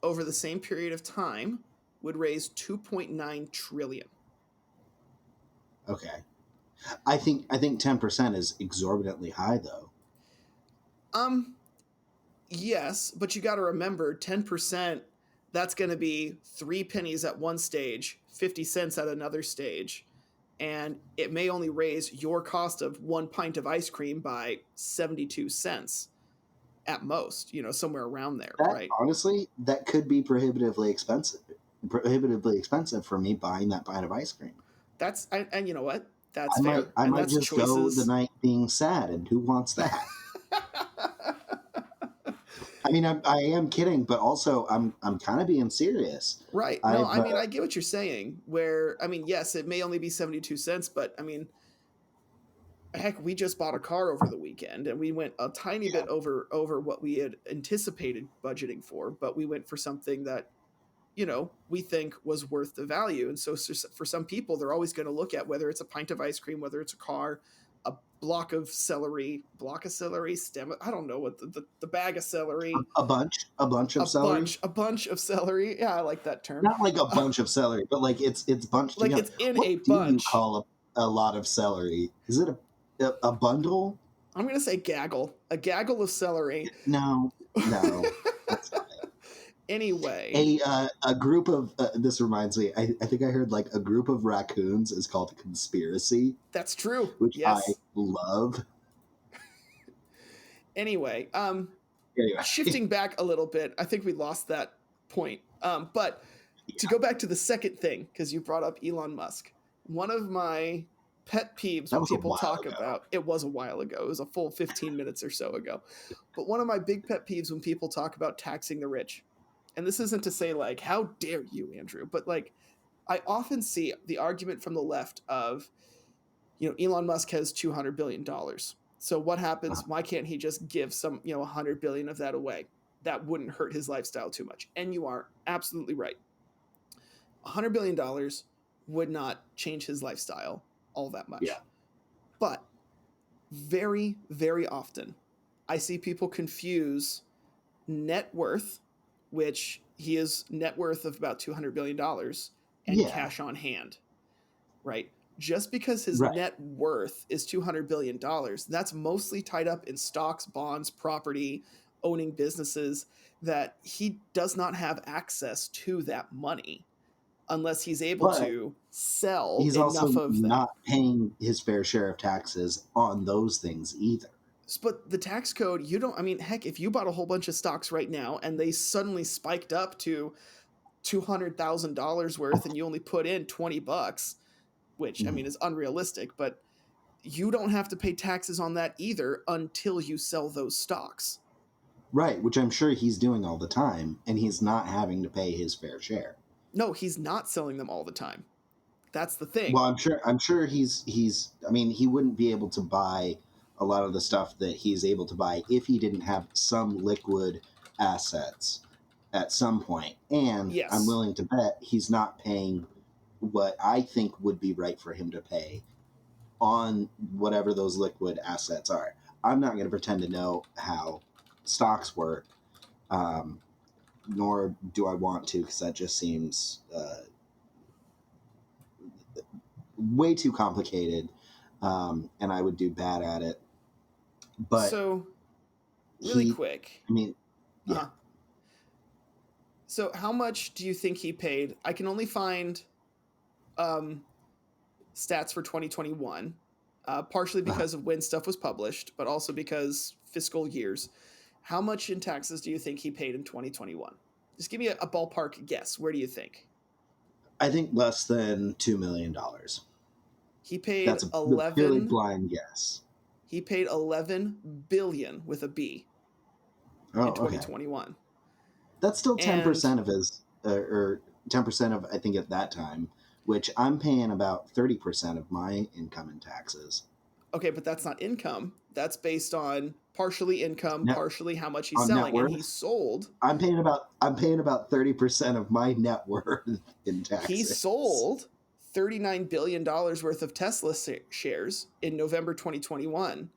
over the same period of time would raise 2.9 trillion. Okay. I think 10% is exorbitantly high, though. Um yes, but you got to remember 10%, that's going to be 3 pennies at one stage, 50 cents at another stage, and it may only raise your cost of 1 pint of ice cream by 72 cents at most, somewhere around there, That right? honestly, that could be prohibitively expensive for me buying that pint of ice cream. And you know what? That's I might fair. I And might that's just go the choices. night being sad, and who wants that? I mean, I am kidding, but also I'm kind of being serious. Right. No, I've I mean, I get what you're saying. Where, I mean, yes, it may only be 72 cents, but I mean, heck, we just bought a car over the weekend and we went a tiny Yeah, bit over what we had anticipated budgeting for, but we went for something that, we think was worth the value. And so for some people, they're always going to look at whether it's a pint of ice cream, whether it's a car, a block of celery, stem. I don't know what the bag of celery, a bunch of celery. a bunch of celery. Yeah, I like that term. Not like a bunch of celery, but like it's bunched Like together. it's in What a do you bunch. call a lot of celery? Is it a bundle? I'm going to say a gaggle of celery. No, no, that's not it. Anyway, A group of this reminds me. I think I heard like a group of raccoons is called a conspiracy, that's true. which I Yes. love. Anyway, Anyway, shifting back a little bit, I think we lost that point. But to yeah, go back to the second thing, because you brought up Elon Musk, one of my pet peeves that when was a people while talk ago. about it was a while ago, it was a full 15 minutes or so ago. But one of my big pet peeves when people talk about taxing the rich, and this isn't to say like, how dare you, Andrew, but like, I often see the argument from the left of, Elon Musk has $200 billion. So what Uh, happens? Why can't he just give some, 100 billion of that away? That wouldn't hurt his lifestyle too much. And you are absolutely right. $100 billion would not change his lifestyle all that yeah, much. But very, very often, I see people confuse net worth, which he is net worth of about $200 billion, and yeah, cash on hand, right? Just because his right. net worth is $200 billion, that's mostly tied up in stocks, bonds, property, owning businesses, that he does not have access to that money unless he's able But to sell he's enough also of them. not paying his fair share of taxes on those things either. But the tax code, you don't, I mean, heck, if you bought a whole bunch of stocks right now and they suddenly spiked up to $200,000 worth and you only put in 20 bucks, which I Mhm. mean is unrealistic, but you don't have to pay taxes on that either until you sell those stocks. Right, which I'm sure he's doing all the time, and he's not having to pay his fair share. No, he's not selling them all the time. That's the thing. Well, I'm sure he's. I mean, he wouldn't be able to buy a lot of the stuff that he's able to buy if he didn't have some liquid assets at some point. And I'm Yes. willing to bet he's not paying what I think would be right for him to pay on whatever those liquid assets are. I'm not going to pretend to know how stocks work, um, nor do I want to, because that just seems way too complicated, and I would do bad at it. But So, really he, quick. I mean, yeah, Uh-huh. So, how much do you think he paid? I can only find um, stats for 2021, partially uh, because of when stuff was published, but also because fiscal years. How much in taxes do you think he paid in 2021? Just give me a ballpark guess. Where do you think? I think less than $2 million. He paid That's a purely 11 blind guess. he paid 11 billion with a B in Oh, okay. 2021. That's still ten And percent of his, or 10% of I think at that time, which I'm paying about 30% of my income in taxes. okay, but that's not income. That's based on partially income, Net partially how much he's on net selling. And he worth, sold I'm paying about 30% of my net worth in he taxes. sold $39 billion worth of Tesla shares in November 2021,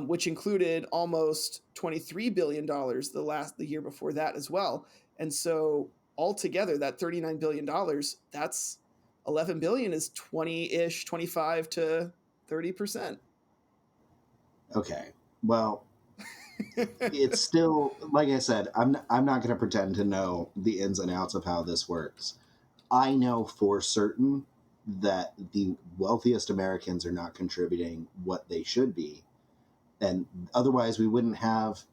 which included almost $23 billion the year before that as well. And so altogether, that $39 billion, that's 11 billion is 20-ish, 25 to 30%. Okay. Well, it's still, like I said, I'm not going to pretend to know the ins and outs of how this works. I know for certain that the wealthiest Americans are not contributing what they should be, and otherwise we wouldn't have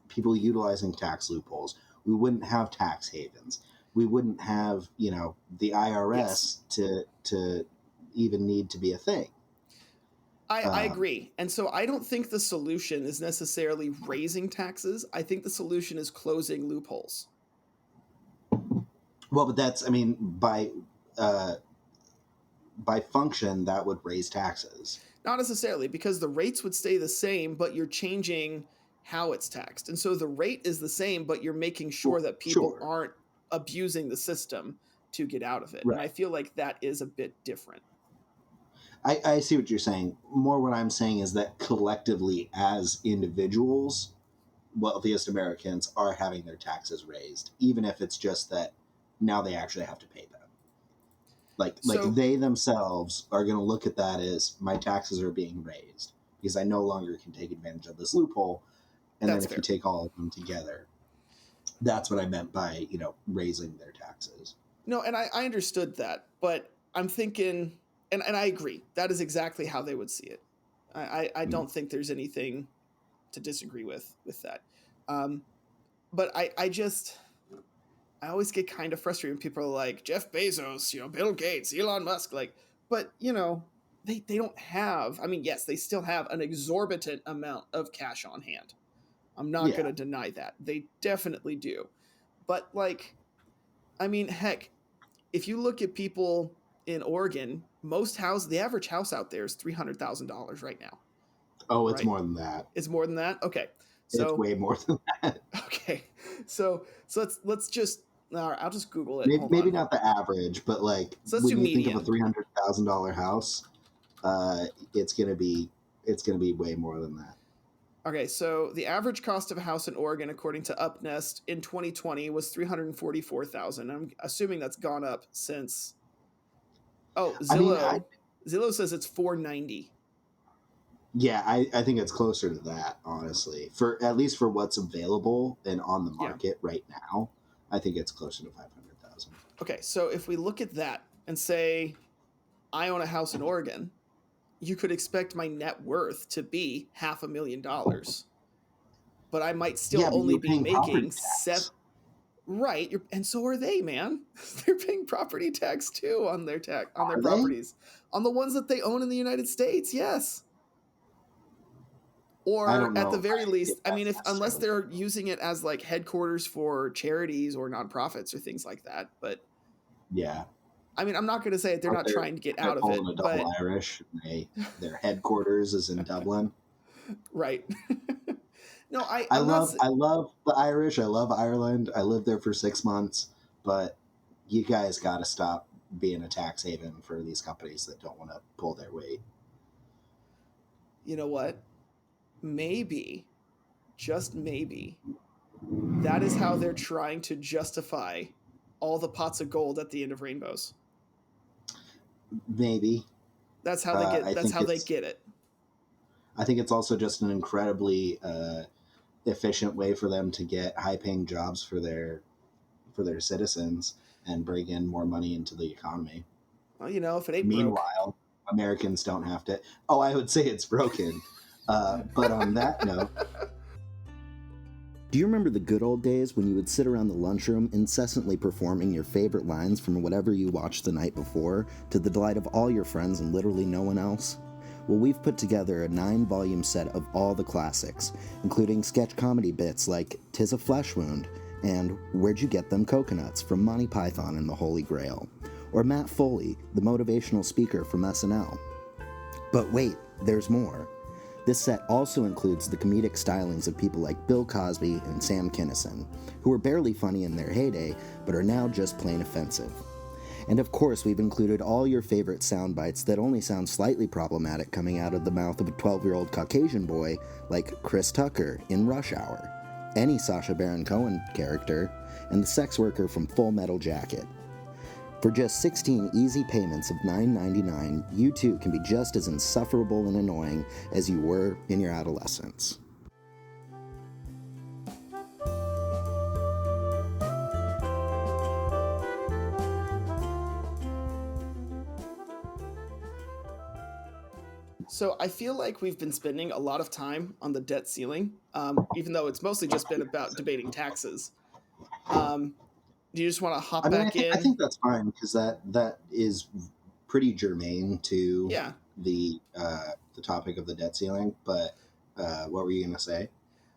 people utilizing tax loopholes. We wouldn't have tax havens. We wouldn't have, the Yes. IRS to even need to be a thing. I Um, agree. And so I don't think the solution is necessarily raising taxes. I think the solution is closing loopholes. well, but that's, I mean, uh, by function, that would raise taxes. Not necessarily, because the rates would stay the same, but you're changing how it's taxed. And so the rate is the same, but you're making sure Well, that people sure, aren't abusing the system to get out of it. And I right. feel like that is a bit different. I see what you're saying. More what I'm saying is that collectively, as individuals, wealthiest Americans are having their taxes raised, even if it's just that now they actually have to pay them. Like So they themselves are going to look at that as my taxes are being raised because I no longer can take advantage of this loophole. And then that's if you fair. take all of them together, that's what I meant by raising their taxes. No, and I understood that, but I'm thinking, and I agree, that is exactly how they would see it. I Mm. don't think there's anything to disagree with that. Um, but I always get kind of frustrated when people are like Jeff Bezos, Bill Gates, Elon Musk, like, but they don't have. I mean, yes, they still have an exorbitant amount of cash on hand. I'm not going Yeah, to deny that. They definitely do. But like, I mean, heck, if you look at people in Oregon, the average house out there is $300,000 right now, oh, it's right? more than that. It's more than that. Okay, It's so way more than that. okay, so let's just. All right, I'll just Google it. Hold Maybe on. not the average, but like So let's do when you think of a median. $300,000 house, uh, it's gonna be way more than that. Okay, so the average cost of a house in Oregon, according to UpNest, in 2020 was 344,000. I'm assuming that's gone up since. Oh, I mean, Zillow says it's 490. yeah, I think it's closer to that, honestly. For at least for what's available and on the Yeah. market right now, I think it's closer to 500,000. Okay, so if we look at that and say I own a house in Oregon, you could expect my net worth to be $500,000, but I might still Yeah, but only you're be paying property making seven. tax. Right, and so are they, man. They're paying property tax too on on their Are they? properties, on the ones that they own in the United States. Yes, I or don't at the know very if least, I mean, that's if unless necessarily they're true. using it as like headquarters for charities or nonprofits or things like that. But Yeah. I mean, I'm not going to say they're Aren't not trying to get they're out of it, pulling a double but Irish? Their headquarters is in Dublin. right. No, I I'm not. love I love the Irish. I love Ireland. I lived there for 6 months, but you guys got to stop being a tax haven for these companies that don't want to pull their weight. You know what? Maybe, just maybe, that is how they're trying to justify all the pots of gold at the end of rainbows. Maybe. That's how they get. I That's think how they it's get it. I think it's also just an incredibly efficient way for them to get high-paying jobs for their citizens and bring in more money into the economy. Well, you know, if it ain't broke. Meanwhile, Americans don't have to. Oh, I would say it's broken. But on that note, do you remember the good old days when you would sit around the lunchroom incessantly performing your favorite lines from whatever you watched the night before to the delight of all your friends and literally no one else? Well, we've put together a 9-volume set of all the classics, including sketch comedy bits like "'Tis a Flesh Wound" and "Where'd You Get Them Coconuts" from Monty Python and the Holy Grail, or Matt Foley, the motivational speaker from SNL. But wait, there's more. This set also includes the comedic stylings of people like Bill Cosby and Sam Kinison, who were barely funny in their heyday, but are now just plain offensive. And of course, we've included all your favorite sound bites that only sound slightly problematic coming out of the mouth of a 12-year-old Caucasian boy like Chris Tucker in Rush Hour, any Sacha Baron Cohen character, and the sex worker from Full Metal Jacket. For just 16 easy payments of $9.99, you too can be just as insufferable and annoying as you were in your adolescence. So I feel like we've been spending a lot of time on the debt ceiling, even though it's mostly just been about debating taxes. Um, do you just want to hop I mean, back I in? think that's fine because that is pretty germane to Yeah. the topic of the debt ceiling. But what were you gonna say?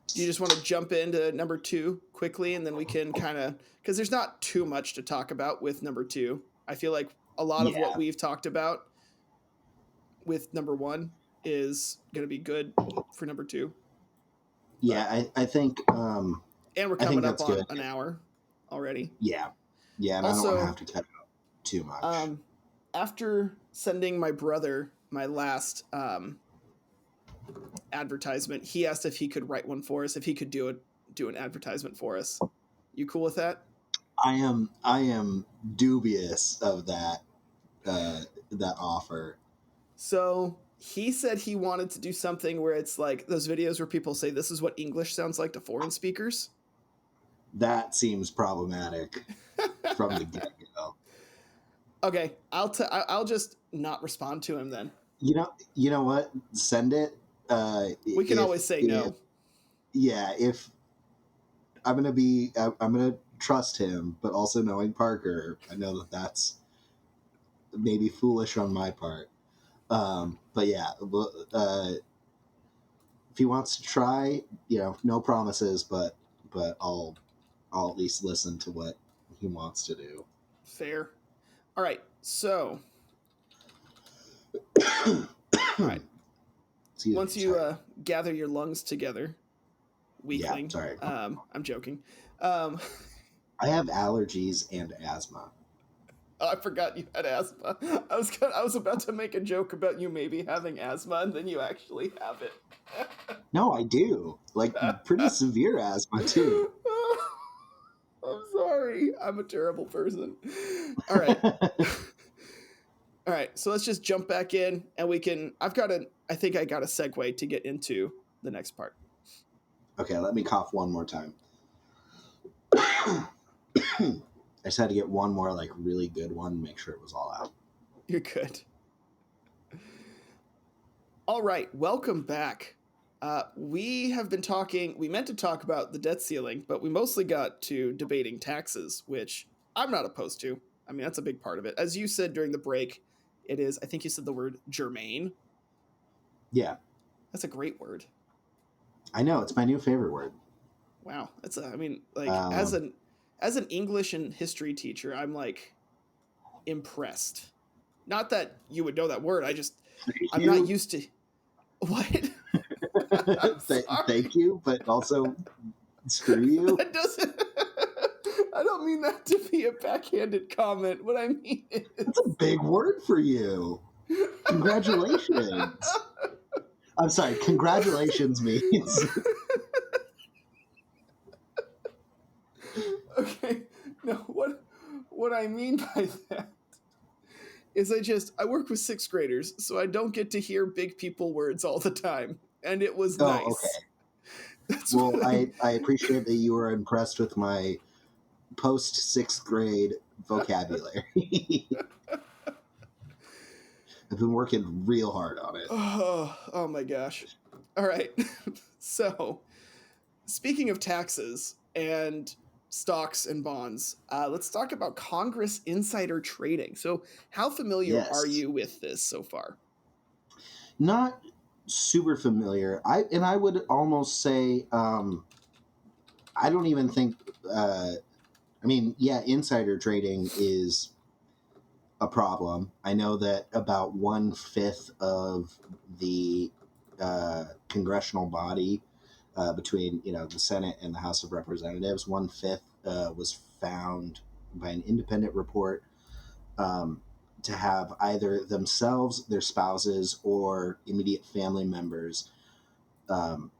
Do you just want to jump into number two quickly, and then we can kind of, because there's not too much to talk about with number two. I feel like a lot of what Yeah, we've talked about with number one is going to be good for number two. yeah. But I and we're think coming up that's good. on an hour already. Yeah, yeah, and I don't want to have Also, to cut out too much. um, after sending my brother my last advertisement, he asked if he could write one for us, if he could do an advertisement for us. You cool with that? I am dubious of that offer. So he said he wanted to do something where it's like those videos where people say this is what English sounds like to foreign speakers. That seems problematic from the get go. Okay, I'll just not respond to him then. You know what? Send it. We can always say If no. yeah, if I'm gonna trust him, but also knowing Parker, I know that that's maybe foolish on my part. But yeah, if he wants to try, no promises, but I'll at least listen to what he wants to do. Fair. All right. So, all right. Excuse me, Once you sorry. gather your lungs together, Yeah, weakling. sorry. I'm joking. Um, I have allergies and asthma. I forgot you had asthma. I was about to make a joke about you maybe having asthma, and then you actually have it. No, I do. Like pretty severe asthma too. I'm sorry. I'm a terrible person. All right. All right. So let's just jump back in and we can. I think I got a segue to get into the next part. Okay, let me cough one more time. I just had to get one more like really good one, make sure it was all out. You're good. All right. Welcome back We have been talking, we meant to talk about the debt ceiling, but we mostly got to debating taxes, which I'm not opposed to. I mean, that's a big part of it. As you said during the break, it is, I think you said the word germane. Yeah, That's a great word. I know it's my new favorite word. Wow. That's a, I mean, like Um, as an English and history teacher, I'm like impressed. Not that you would know that word. thank I'm not you, used to what? I'm sorry. thank you, but also screw you. That doesn't. I don't mean that to be a backhanded comment. What I mean That's a is. big word for you. Congratulations. I'm sorry. Congratulations means Okay. No, what I mean by that is I work with sixth graders, so I don't get to hear big people words all the time. And it was oh, okay. nice. That's Well, what I appreciate that you were impressed with my post sixth grade vocabulary. I've been working real hard on it. oh my gosh. All right. So, speaking of taxes and stocks and bonds, let's talk about Congress insider trading. So, how familiar are Yes. you with this so far? Not super familiar. I would almost say I don't even think. I mean, yeah, insider trading is a problem. I know that about 1/5 of the congressional body between the Senate and the House of Representatives, 1/5 was found by an independent report um, to have either themselves, their spouses, or immediate family members um,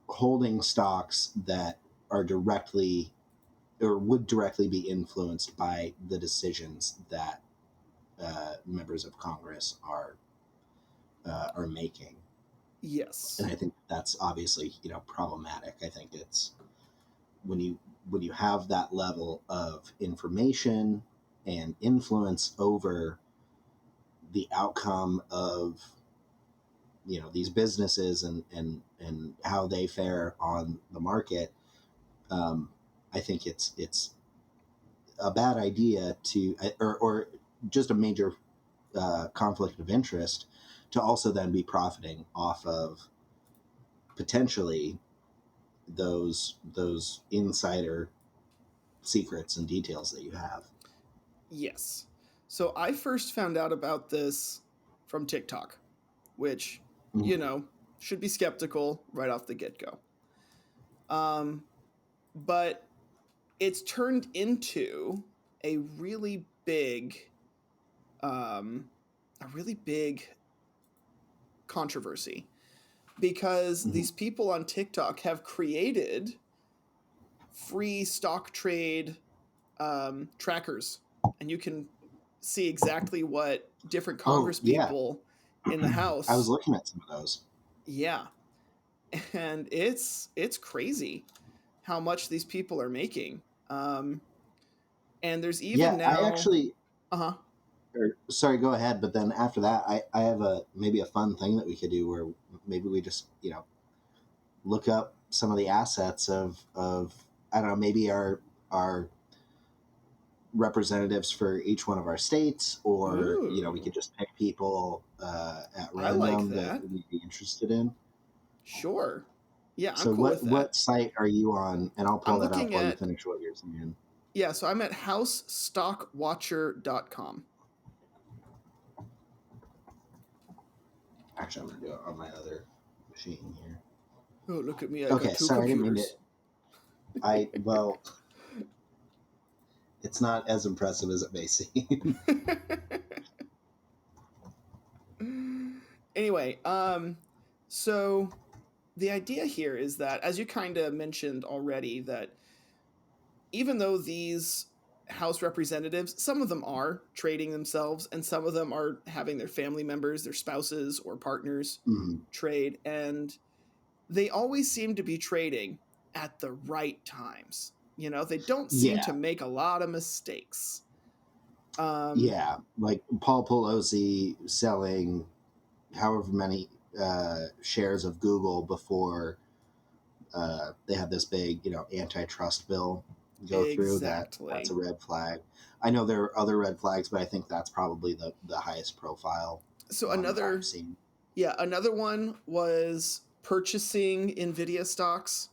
holding stocks that are directly or would directly be influenced by the decisions that members of Congress are making. And Yes. I think that's obviously problematic. I think it's when you have that level of information and influence over the outcome of these businesses and how they fare on the market. um, I think it's a bad idea to or just a major conflict of interest to also then be profiting off of potentially those insider secrets and details that you have. Yes. So, I first found out about this from TikTok, which, you Mhm. know, should be skeptical right off the get go. Um, but it's turned into a really big, um, a really big controversy because Mhm. these people on TikTok have created free stock trade trackers, and you can see exactly what different Oh Congress yeah, people in the I was House. looking at some of those. Yeah, and it's crazy how much these people are making. And there's even Yeah, I now, actually. uh huh. Sorry, go ahead. But then after that, I have a maybe a fun thing that we could do where maybe we just look up some of the assets of I don't know, maybe our representatives for each one of our states, or we Ooh, could just pick people at I like random that that. we'd be interested in. Sure. Yeah, I'm So cool with what that. site are you on? And I'll pull I'm that up looking while you at, finish what you're saying. yeah, so I'm at housestockwatcher.com. Actually, I'm gonna do it on my other machine here. Oh, look at me. I got Okay, two sorry, I didn't mean to. computers. Well, it's not as impressive as it may seem. Anyway, so the idea here is that, as you kind of mentioned already, that even though these House representatives, some of them are trading themselves, and some of them are having their family members, their spouses or partners Mhm. trade, and they always seem to be trading at the right times. They don't seem Yeah, to make a lot of mistakes. Um, yeah, like Paul Pelosi selling however many. shares of Google before they had this big, antitrust bill go through. That's Exactly. a red flag. I know there are other red flags, but I think that's probably the highest profile So one that I've another, seen. yeah, another one was purchasing Nvidia stocks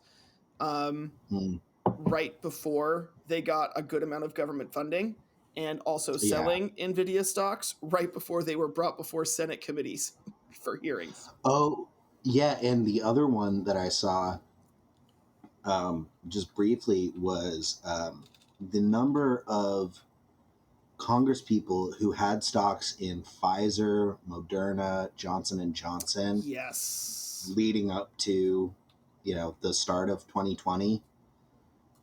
um, Mm, right before they got a good amount of government funding, and also yeah. selling Nvidia stocks right before they were brought before Senate committees for hearings. Oh, yeah. And the other one that I saw, just briefly, was the number of Congress people who had stocks in Pfizer, Moderna, Johnson and Johnson Yes. leading up to, the start of 2020.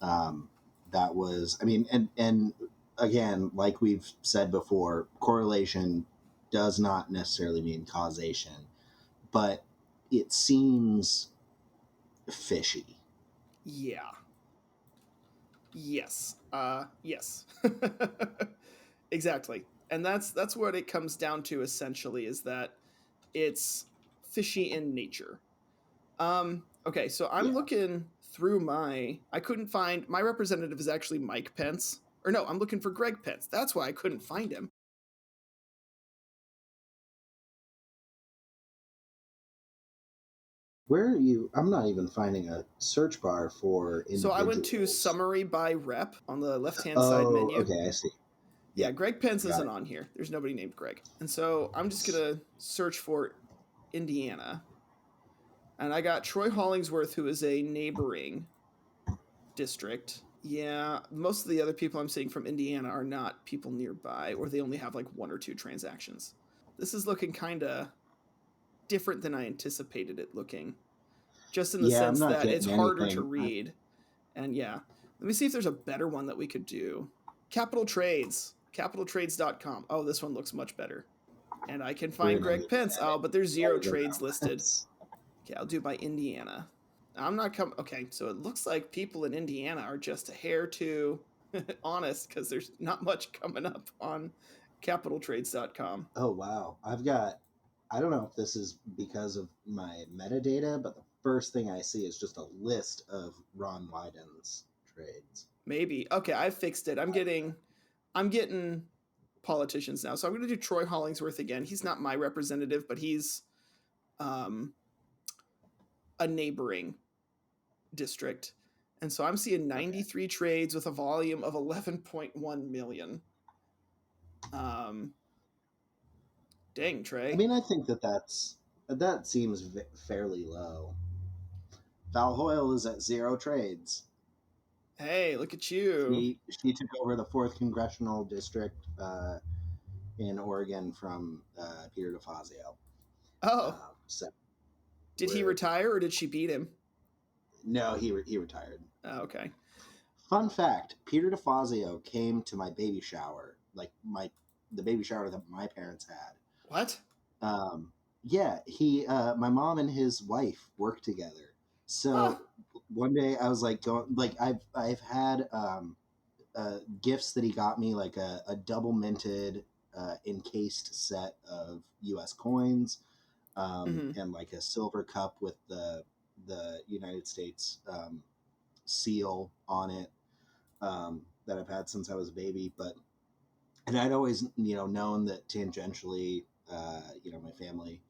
Um, that was, I mean, and again, like we've said before, correlation does not necessarily mean causation, but it seems fishy. Yeah. Yes. Yes. Exactly. And that's what it comes down to essentially, is that it's fishy in nature. Okay, so I'm Yeah. looking through I couldn't find my representative is actually Mike Pence. Or no, I'm looking for Greg Pence. That's why I couldn't find him. Where are you? I'm not even finding a search bar for So I went to individuals. summary by rep on the left-hand side Oh, menu. okay, I see. Yeah, Yep, Greg Pence got isn't it. on here. There's nobody named Greg. And so I'm just going to search for Indiana. And I got Troy Hollingsworth, who is a neighboring district. Yeah, most of the other people I'm seeing from Indiana are not people nearby, or they only have like one or two transactions. This is looking kind of different than I anticipated it looking, just in the Yeah, I'm sense not that it's getting harder to anything. read. And yeah, let me see if there's a better one that we could do. Capital Trades, capitaltrades.com. Oh, this one looks much better. And I can We're find gonna Greg need to Pence. Oh, edit but there's zero them trades listed. out. Okay, I'll do by Indiana. I'm not coming. Okay, so it looks like people in Indiana are just a hair too honest, because there's not much coming up on capitaltrades.com. Oh wow, I've got. I don't know if this is because of my metadata, but the first thing I see is just a list of Ron Wyden's trades. Maybe. Okay, I fixed it. I'm getting politicians now. So I'm going to do Troy Hollingsworth again. He's not my representative, but he's um, a neighboring district. And so I'm seeing Okay. 93 trades with a volume of 11.1 million. Um, Dang, I Trey. mean, I think that seems fairly low. Val Hoyle is at zero trades. Hey, look at you. She took over the fourth congressional district in Oregon from Peter DeFazio. Oh, So did he we're retire or did she beat him? no, he retired. Oh, okay. Fun fact: Peter DeFazio came to my baby shower, like the baby shower that my parents had. What? Um, yeah, my mom and his wife worked together. Huh. So one day I was like going, like I've had gifts that he got me, like a double minted encased set of U.S. coins, Mm-hmm. and like a silver cup with the United States seal on it, that I've had since I was a baby. And I'd always, known that tangentially, my family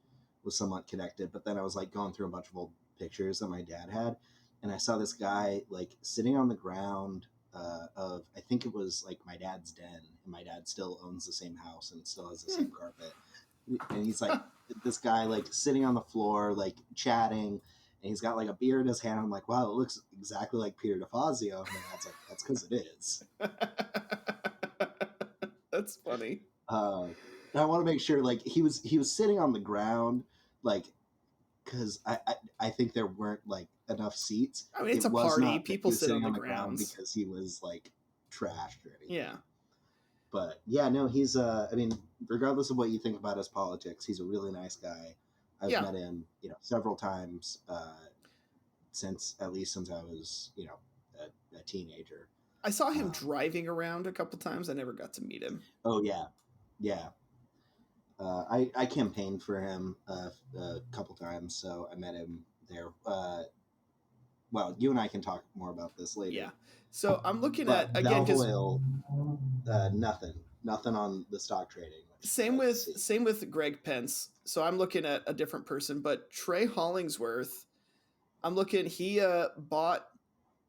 was somewhat connected. But then I was like going through a bunch of old pictures that my dad had, and I saw this guy like sitting on the ground of, I think it was like my dad's den, and my dad still owns the same house and still has the Hmm. same carpet. And he's like, this guy like sitting on the floor, like chatting, and he's got like a beer in his hand. I'm like, wow, it looks exactly like Peter DeFazio. And my dad's like, that's because it is. That's funny. Uh, and I want to make sure, like he was sitting on the ground, like because I think there weren't like enough seats. I mean, it's It a was party. not that he People was sit on sitting the on the ground grounds. because he was like trashed or anything. Yeah. But yeah, no, he's I mean, regardless of what you think about his politics, he's a really nice guy. I've Yeah. met him, several times since at least since I was, a teenager. I saw him Um, driving around a couple times. I never got to meet him. oh yeah, yeah. I campaigned for him a couple times, so I met him there. Well, you and I can talk more about this Yeah. later. So I'm looking at, But again, Valve because Oil, nothing on the stock trading, which I same like to with see. same with Greg Pence. So I'm looking at a different person, but Trey Hollingsworth, I'm looking, he bought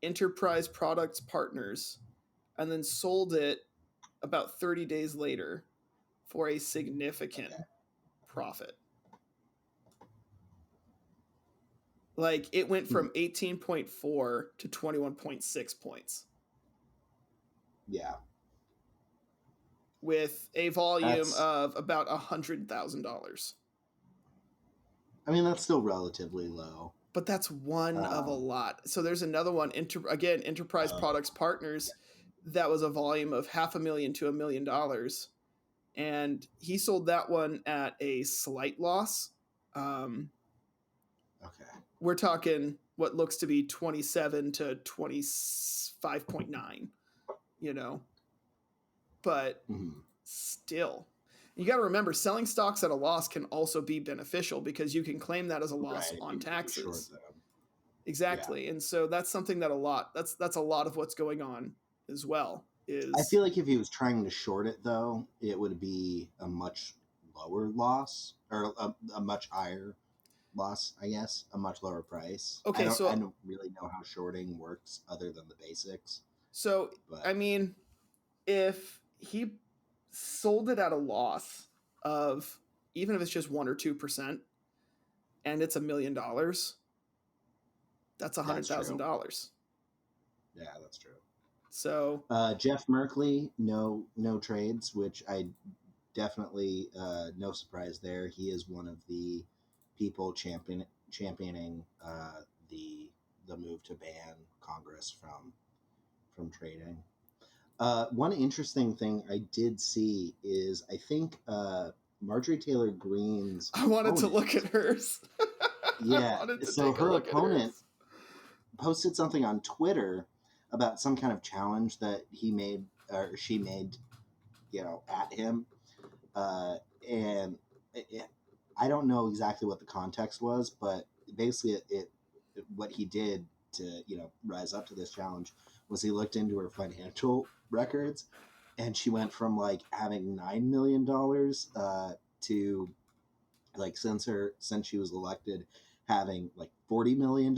Enterprise Products Partners and then sold it about 30 days later for a significant Okay. profit. Like it went Hmm. from 18.4 to 21.6 points Yeah, with a volume that's. of about $100,000. I mean, that's still relatively low. But that's one of a Um, lot. So there's another one, again, Enterprise oh, Products Partners, that was a volume of $500,000 to $1 million. And he sold that one at a slight loss. Um, okay. we're talking what looks to be 27 to 25.9, you know, but Hmm. still. You got to remember, selling stocks at a loss can also be beneficial because you can claim that as a loss Right. on If you short taxes. them. Yeah. Exactly. And so that's something that that's a lot of what's going on as well I is feel like if he was trying to short it, though, it would be a much lower loss or a much higher loss, I guess, a much lower price. okay, I so don't really know how shorting works other than the basics, so I but mean, if he sold it at a loss of, even if it's just 1 or 2%, and it's $1 million, that's a hundred that's thousand true. dollars. Yeah, that's true. So Jeff Merkley, no trades, which I definitely no surprise there. He is one of the people championing the the move to ban Congress from trading. One interesting thing I did see is I think Marjorie Taylor Greene's I wanted to look opponent, at hers. I yeah, wanted to so take a her look at opponent hers. posted something on Twitter about some kind of challenge that he made or she made, at him, uh, and I don't know exactly what the context was, but basically, what he did to rise up to this challenge was he looked into her financial records, and she went from like having $9 million to like since she was elected having like $40 million,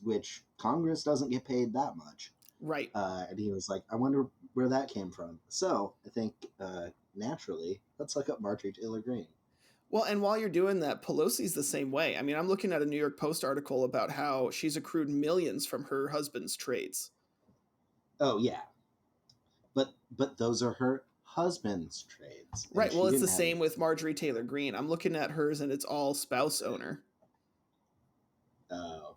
which Congress doesn't get paid that much. Right. And he was like, I wonder where that came from. So I think naturally, let's look up Marjorie Taylor Greene. Well, and while you're doing that, Pelosi's the same way. I mean, I'm looking at a New York Post article about how she's accrued millions from her husband's trades. Oh yeah, but those are her husband's trades, and Right. Well, she it's the didn't have same any. with Marjorie Taylor Greene. I'm looking at hers and it's all spouse owner. Uh,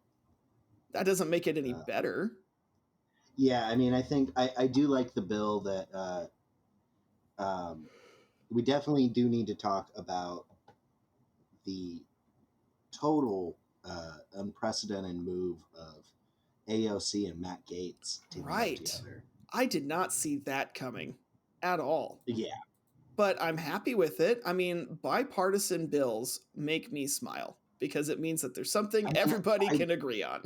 That doesn't make it any uh, better. yeah, I mean, I think I do like the bill that um, we definitely do need to talk about the total unprecedented move of AOC and Matt Gaetz teaming up Right. together. I did not see that coming at all. Yeah, But I'm happy with it. I mean, bipartisan bills make me smile because it means that there's something I mean, everybody I can agree on.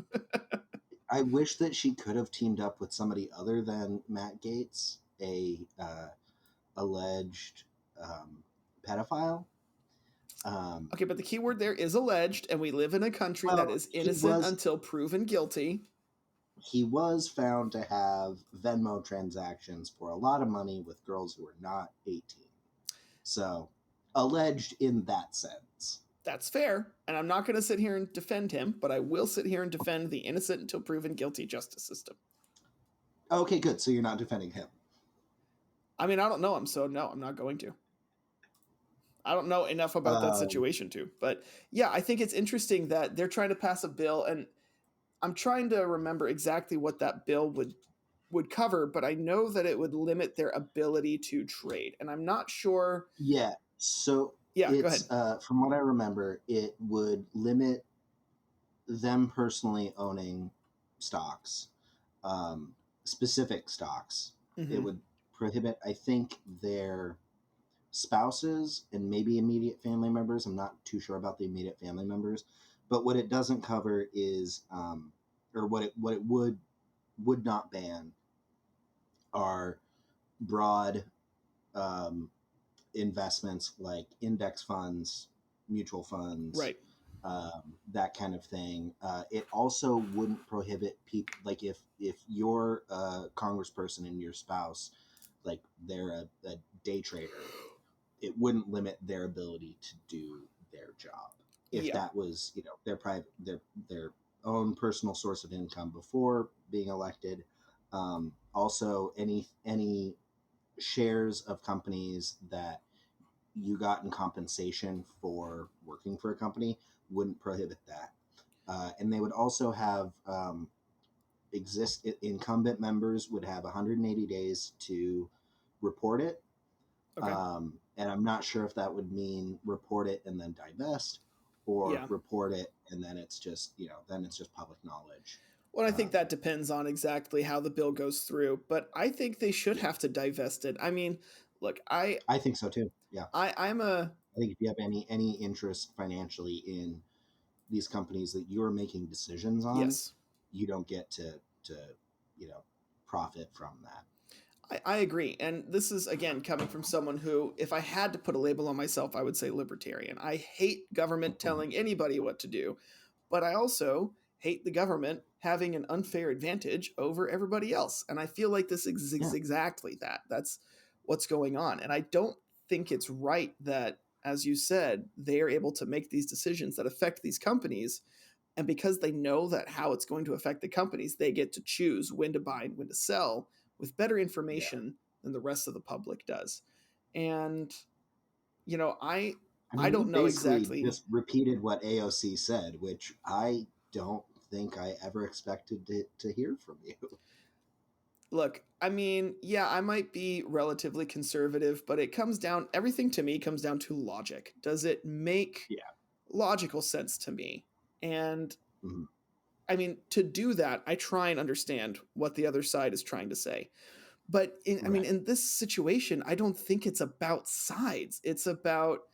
I wish that she could have teamed up with somebody other than Matt Gaetz, a alleged pedophile. Um, Okay, but the key word there is alleged, and we live in a country that well, is innocent until proven guilty. he was found to have Venmo transactions for a lot of money with girls who are not 18. So, alleged in that sense. That's fair. And I'm not going to sit here and defend him, but I will sit here and defend the innocent until proven guilty justice system. Okay, good. So you're not defending him. I mean, I don't know him, so no, I'm not going to. I don't know enough about that Um, situation to. But yeah, I think it's interesting that they're trying to pass a bill, and I'm trying to remember exactly what that bill would cover, but I know that it would limit their ability to trade. And I'm not sure. yeah. So Yeah, go it's ahead. from what I remember, it would limit them personally owning stocks, specific stocks. It Hmm. would prohibit, I think, their spouses and maybe immediate family members. I'm not too sure about the immediate family members, but what it doesn't cover is, or what it would not ban are broad um, investments like index funds, mutual funds, Right. that kind of thing. It also wouldn't prohibit people, like if you're a congressperson and your spouse, like they're a day trader, it wouldn't limit their ability to do their job if Yeah. that was, their private their own personal source of income before being elected. Also, any shares of companies that you got in compensation for working for a company wouldn't prohibit that. And they would also have, incumbent members would have 180 days to report it. Okay. And I'm not sure if that would mean report it and then divest, or Yeah. report it and then it's just, then it's just public knowledge. Well, I think Um, that depends on exactly how the bill goes through, but I think they should yeah, have to divest it. I mean, look, I think so too. Yeah, I'm a I think if you have any interest financially in these companies that you're making decisions on, yes. you don't get to you know profit from that. I agree. And this is, again, coming from someone who, if I had to put a label on myself, I would say libertarian. I hate government Mhm. telling anybody what to do, but I also hate the government having an unfair advantage over everybody else. And I feel like this is Yeah, exactly that. That's what's going on. And I don't think it's right that, as you said, they are able to make these decisions that affect these companies. And because they know that how it's going to affect the companies, they get to choose when to buy and when to sell with better yeah. information than the rest of the public does. And you know, I I I mean, you don't know basically exactly. just repeated what AOC said, which I don't think I ever expected to hear from you. Look, I mean, yeah, I might be relatively conservative, but it comes down everything to me comes down to logic. Does it make Yeah. logical sense to me? And Mhm. I mean, to do that, I try and understand what the other side is trying to say. But I mean, Right. in this situation, I don't think it's about sides. It's about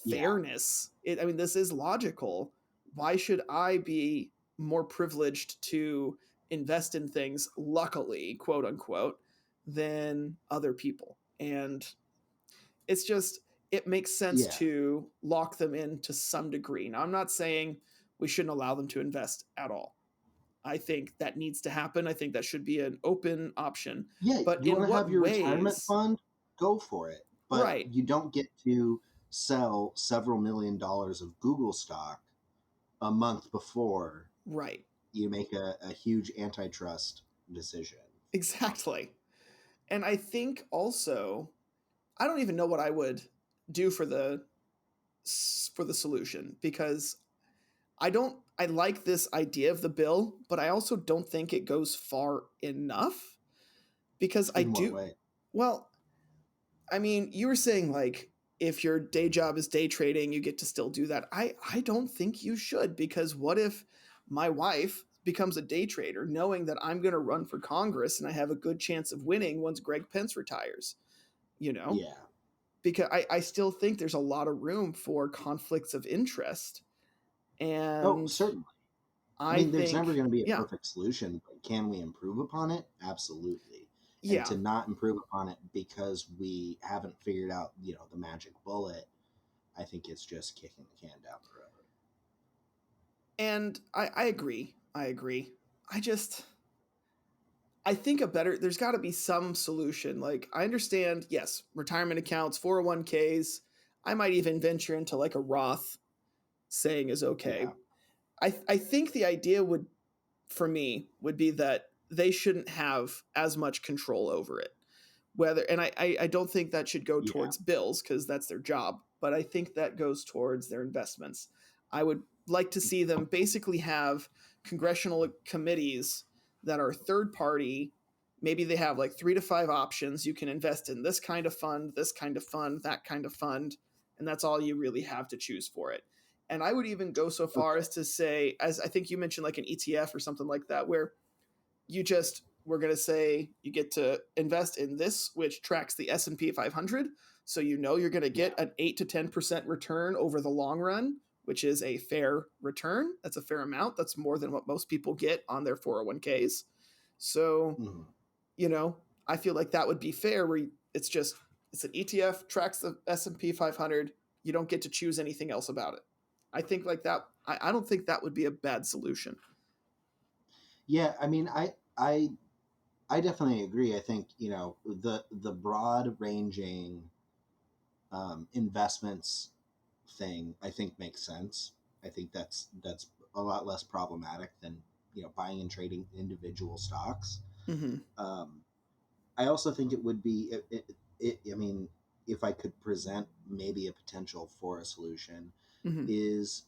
Yeah. fairness. I mean, this is logical. Why should I be more privileged to invest in things, luckily, quote unquote, than other people? And it's just, it makes sense Yeah. to lock them in to some degree. Now, I'm not saying we shouldn't allow them to invest at all. I think that needs to happen. I think that should be an open option. Yeah. But You want in to what have your retirement ways? fund? Go for it. But Right, you don't get to sell several $1 million of Google stock a month before right, you make a huge antitrust decision. exactly. And I think also, I don't even know what I would do for the solution because I like this idea of the bill, but I also don't think it goes far enough because I In what do way? well, I mean, you were saying like if your day job is day trading, you get to still do that. I don't think you should because what if my wife becomes a day trader knowing that I'm going to run for Congress and I have a good chance of winning once Greg Pence retires, you know? Yeah. Because I still think there's a lot of room for conflicts of interest. Oh, And certainly. I I mean, there's never think, going to be a yeah, perfect solution, but can we improve upon it? Absolutely. And yeah. to not improve upon it because we haven't figured out, the magic bullet, I think it's just kicking the can down the road. And I agree. I agree. I just, I think there's got to be some solution. Like, I understand, yes, retirement accounts, 401ks. I might even venture into like a Roth saying is okay. Yeah. I think the idea would, for me, would be that they shouldn't have as much control over it. Whether, and I don't think that should go Yeah. towards bills because that's their job, but I think that goes towards their investments. I would like to see them basically have congressional committees that are third party. Maybe they have like 3 to 5 options. You can invest in this kind of fund, this kind of fund, that kind of fund, and that's all you really have to choose for it. And I would even go so far Okay. as to say, as I think you mentioned, like an ETF or something like that, where you just we're going to say you get to invest in this, which tracks the S&P 500. So you know you're going to get Yeah. an 8 to 10% return over the long run, which is a fair return. That's a fair amount. That's more than what most people get on their 401ks. So, Mhm. you know, I feel like that would be fair where it's just it's an ETF, tracks the S&P 500. You don't get to choose anything else about it. I think like that. I don't think that would be a bad solution. Yeah, I mean, I definitely agree. I think, you know, the broad ranging investments thing, I think makes sense. I think that's a lot less problematic than, you know, buying and trading individual stocks. Mm-hmm. Um, I also think it would be I mean, if I could present maybe a potential for a solution, Mm-hmm. is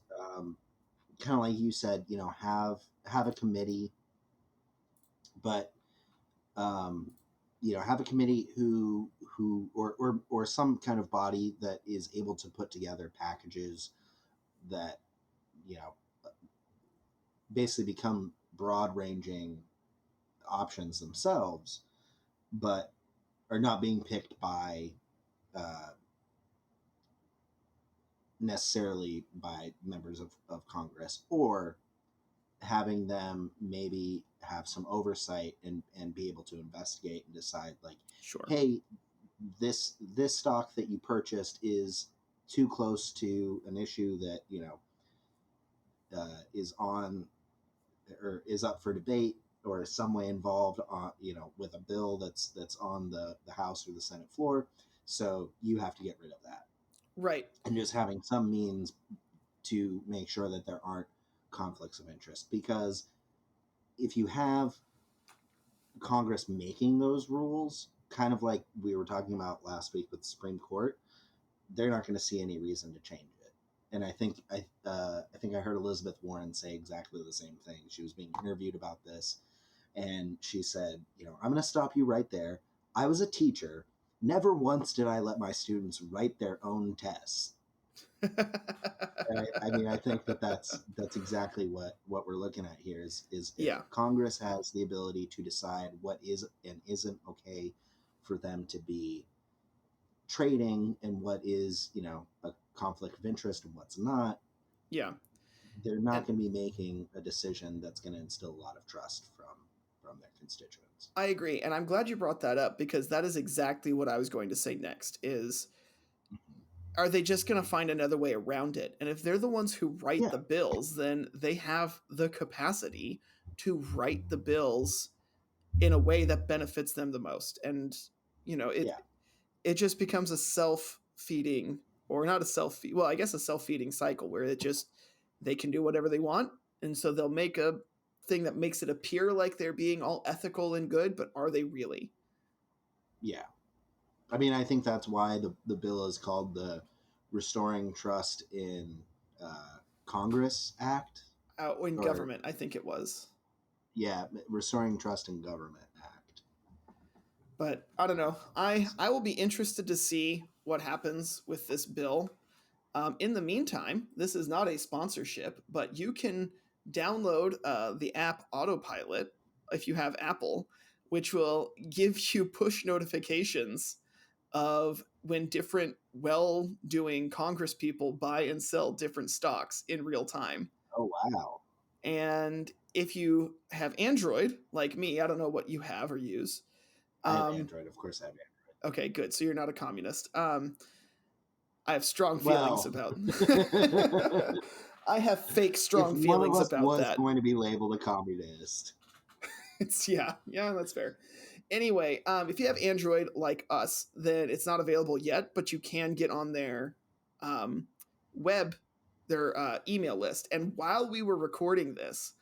kind of like you said, you know, have a committee, but um, you know, have a committee who or some kind of body that is able to put together packages that, you know, basically become broad ranging options themselves, but are not being picked by uh, necessarily by members of Congress, or having them maybe have some oversight and be able to investigate and decide, like, Sure. hey, this stock that you purchased is too close to an issue that, you know, is on or is up for debate or is some way involved on, you know, with a bill that's on the House or the Senate floor, so you have to get rid of that. Right. And just having some means to make sure that there aren't conflicts of interest, because if you have Congress making those rules, kind of like we were talking about last week with the Supreme Court, they're not going to see any reason to change it. And I think I heard Elizabeth Warren say exactly the same thing. She was being interviewed about this, and she said, you know, I'm going to stop you right there. I was a teacher. Never once did I let my students write their own tests. I mean, I think that's exactly what we're looking at here. Is if Yeah. Congress has the ability to decide what is and isn't okay for them to be trading, and what is, you know, a conflict of interest and what's not, Yeah. they're not And going to be making a decision that's going to instill a lot of trust from their constituents. I agree. And I'm glad you brought that up because that is exactly what I was going to say next is Mhm. are they just going to find another way around it? And if they're the ones who write Yeah, the bills, then they have the capacity to write the bills in a way that benefits them the most. And you know, yeah, it just becomes a self-feeding or not a self-feed, well, I guess a self-feeding cycle where it just they can do whatever they want and so they'll make a thing that makes it appear like they're being all ethical and good, but are they really? yeah. I mean, I think that's why the bill is called the Restoring Trust in Congress Act, In or government, I think it was. yeah, Restoring Trust in Government Act. But I don't know. I will be interested to see what happens with this bill. In the meantime, this is not a sponsorship, but you can download the app Autopilot if you have Apple, which will give you push notifications of when different well doing Congress people buy and sell different stocks in real time. Oh wow, And if you have Android, like me, I don't know what you have or use. I have Um, Android. Of course, I have Android. okay, good. So you're not a communist. I have strong feelings Well, about. I have fake if strong one of feelings us about was that. going to be labeled a communist, It's yeah, that's fair. Anyway, if you have Android like us, then it's not available yet, but you can get on their um, web, their email list. And while we were recording this,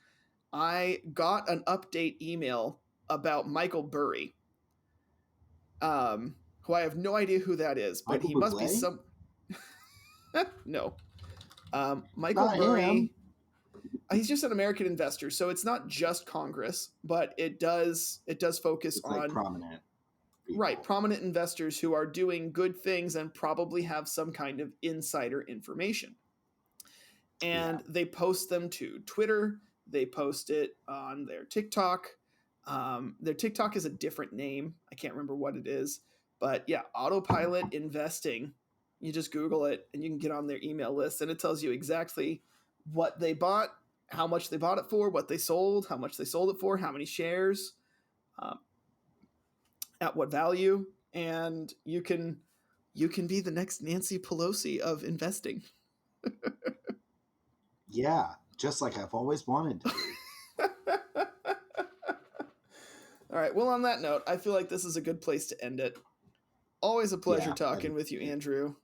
I got an update email about Michael Burry, who I have no idea who that is, but Michael he must be Bublé, some. No, Michael not him. Burry. He's just an American investor, so it's not just Congress, but it does focus It's like on prominent right people. prominent investors who are doing good things and probably have some kind of insider information. Yeah, And they post them to Twitter, they post it on their TikTok, Their TikTok is a different name. I can't remember what it is. But yeah, Autopilot Investing. You just Google it and you can get on their email list, and it tells you exactly what they bought, how much they bought it for, what they sold, how much they sold it for, how many shares, um, at what value, and you can be the next Nancy Pelosi of investing. Yeah, just like I've always wanted to be. All right. Well, on that note, I feel like this is a good place to end it. Always a pleasure talking with you, Andrew.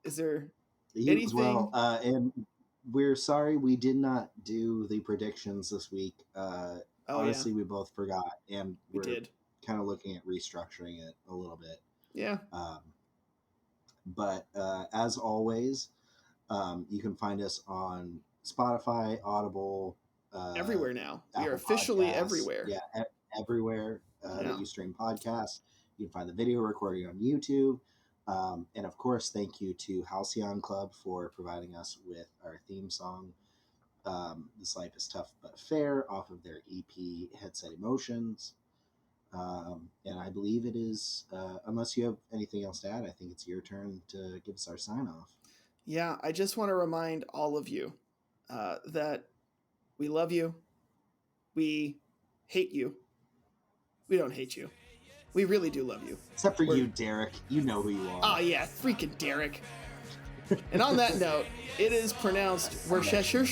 Is there you as well? anything? And we're sorry we did not do the predictions this week. Oh, Honestly, we both forgot, and we we're did. kind of looking at restructuring it a little bit. Yeah. But as always, you can find us on Spotify, Audible, Everywhere now. We are Apple officially Podcasts. everywhere. Yeah, everywhere that you stream podcasts. You can find the video recording on YouTube. And of course, thank you to Halcyon Club for providing us with our theme song, This Life is Tough But Fair, off of their EP, Headset Emotions. And I believe it is, unless you have anything else to add, I think it's your turn to give us our sign off. Yeah, I just want to remind all of you that we love you. We hate you. We don't hate you. We really do love you. Except for you, Derek. You know who you are. Oh, yeah, freaking Derek. And on that note, it is pronounced Worcestershire.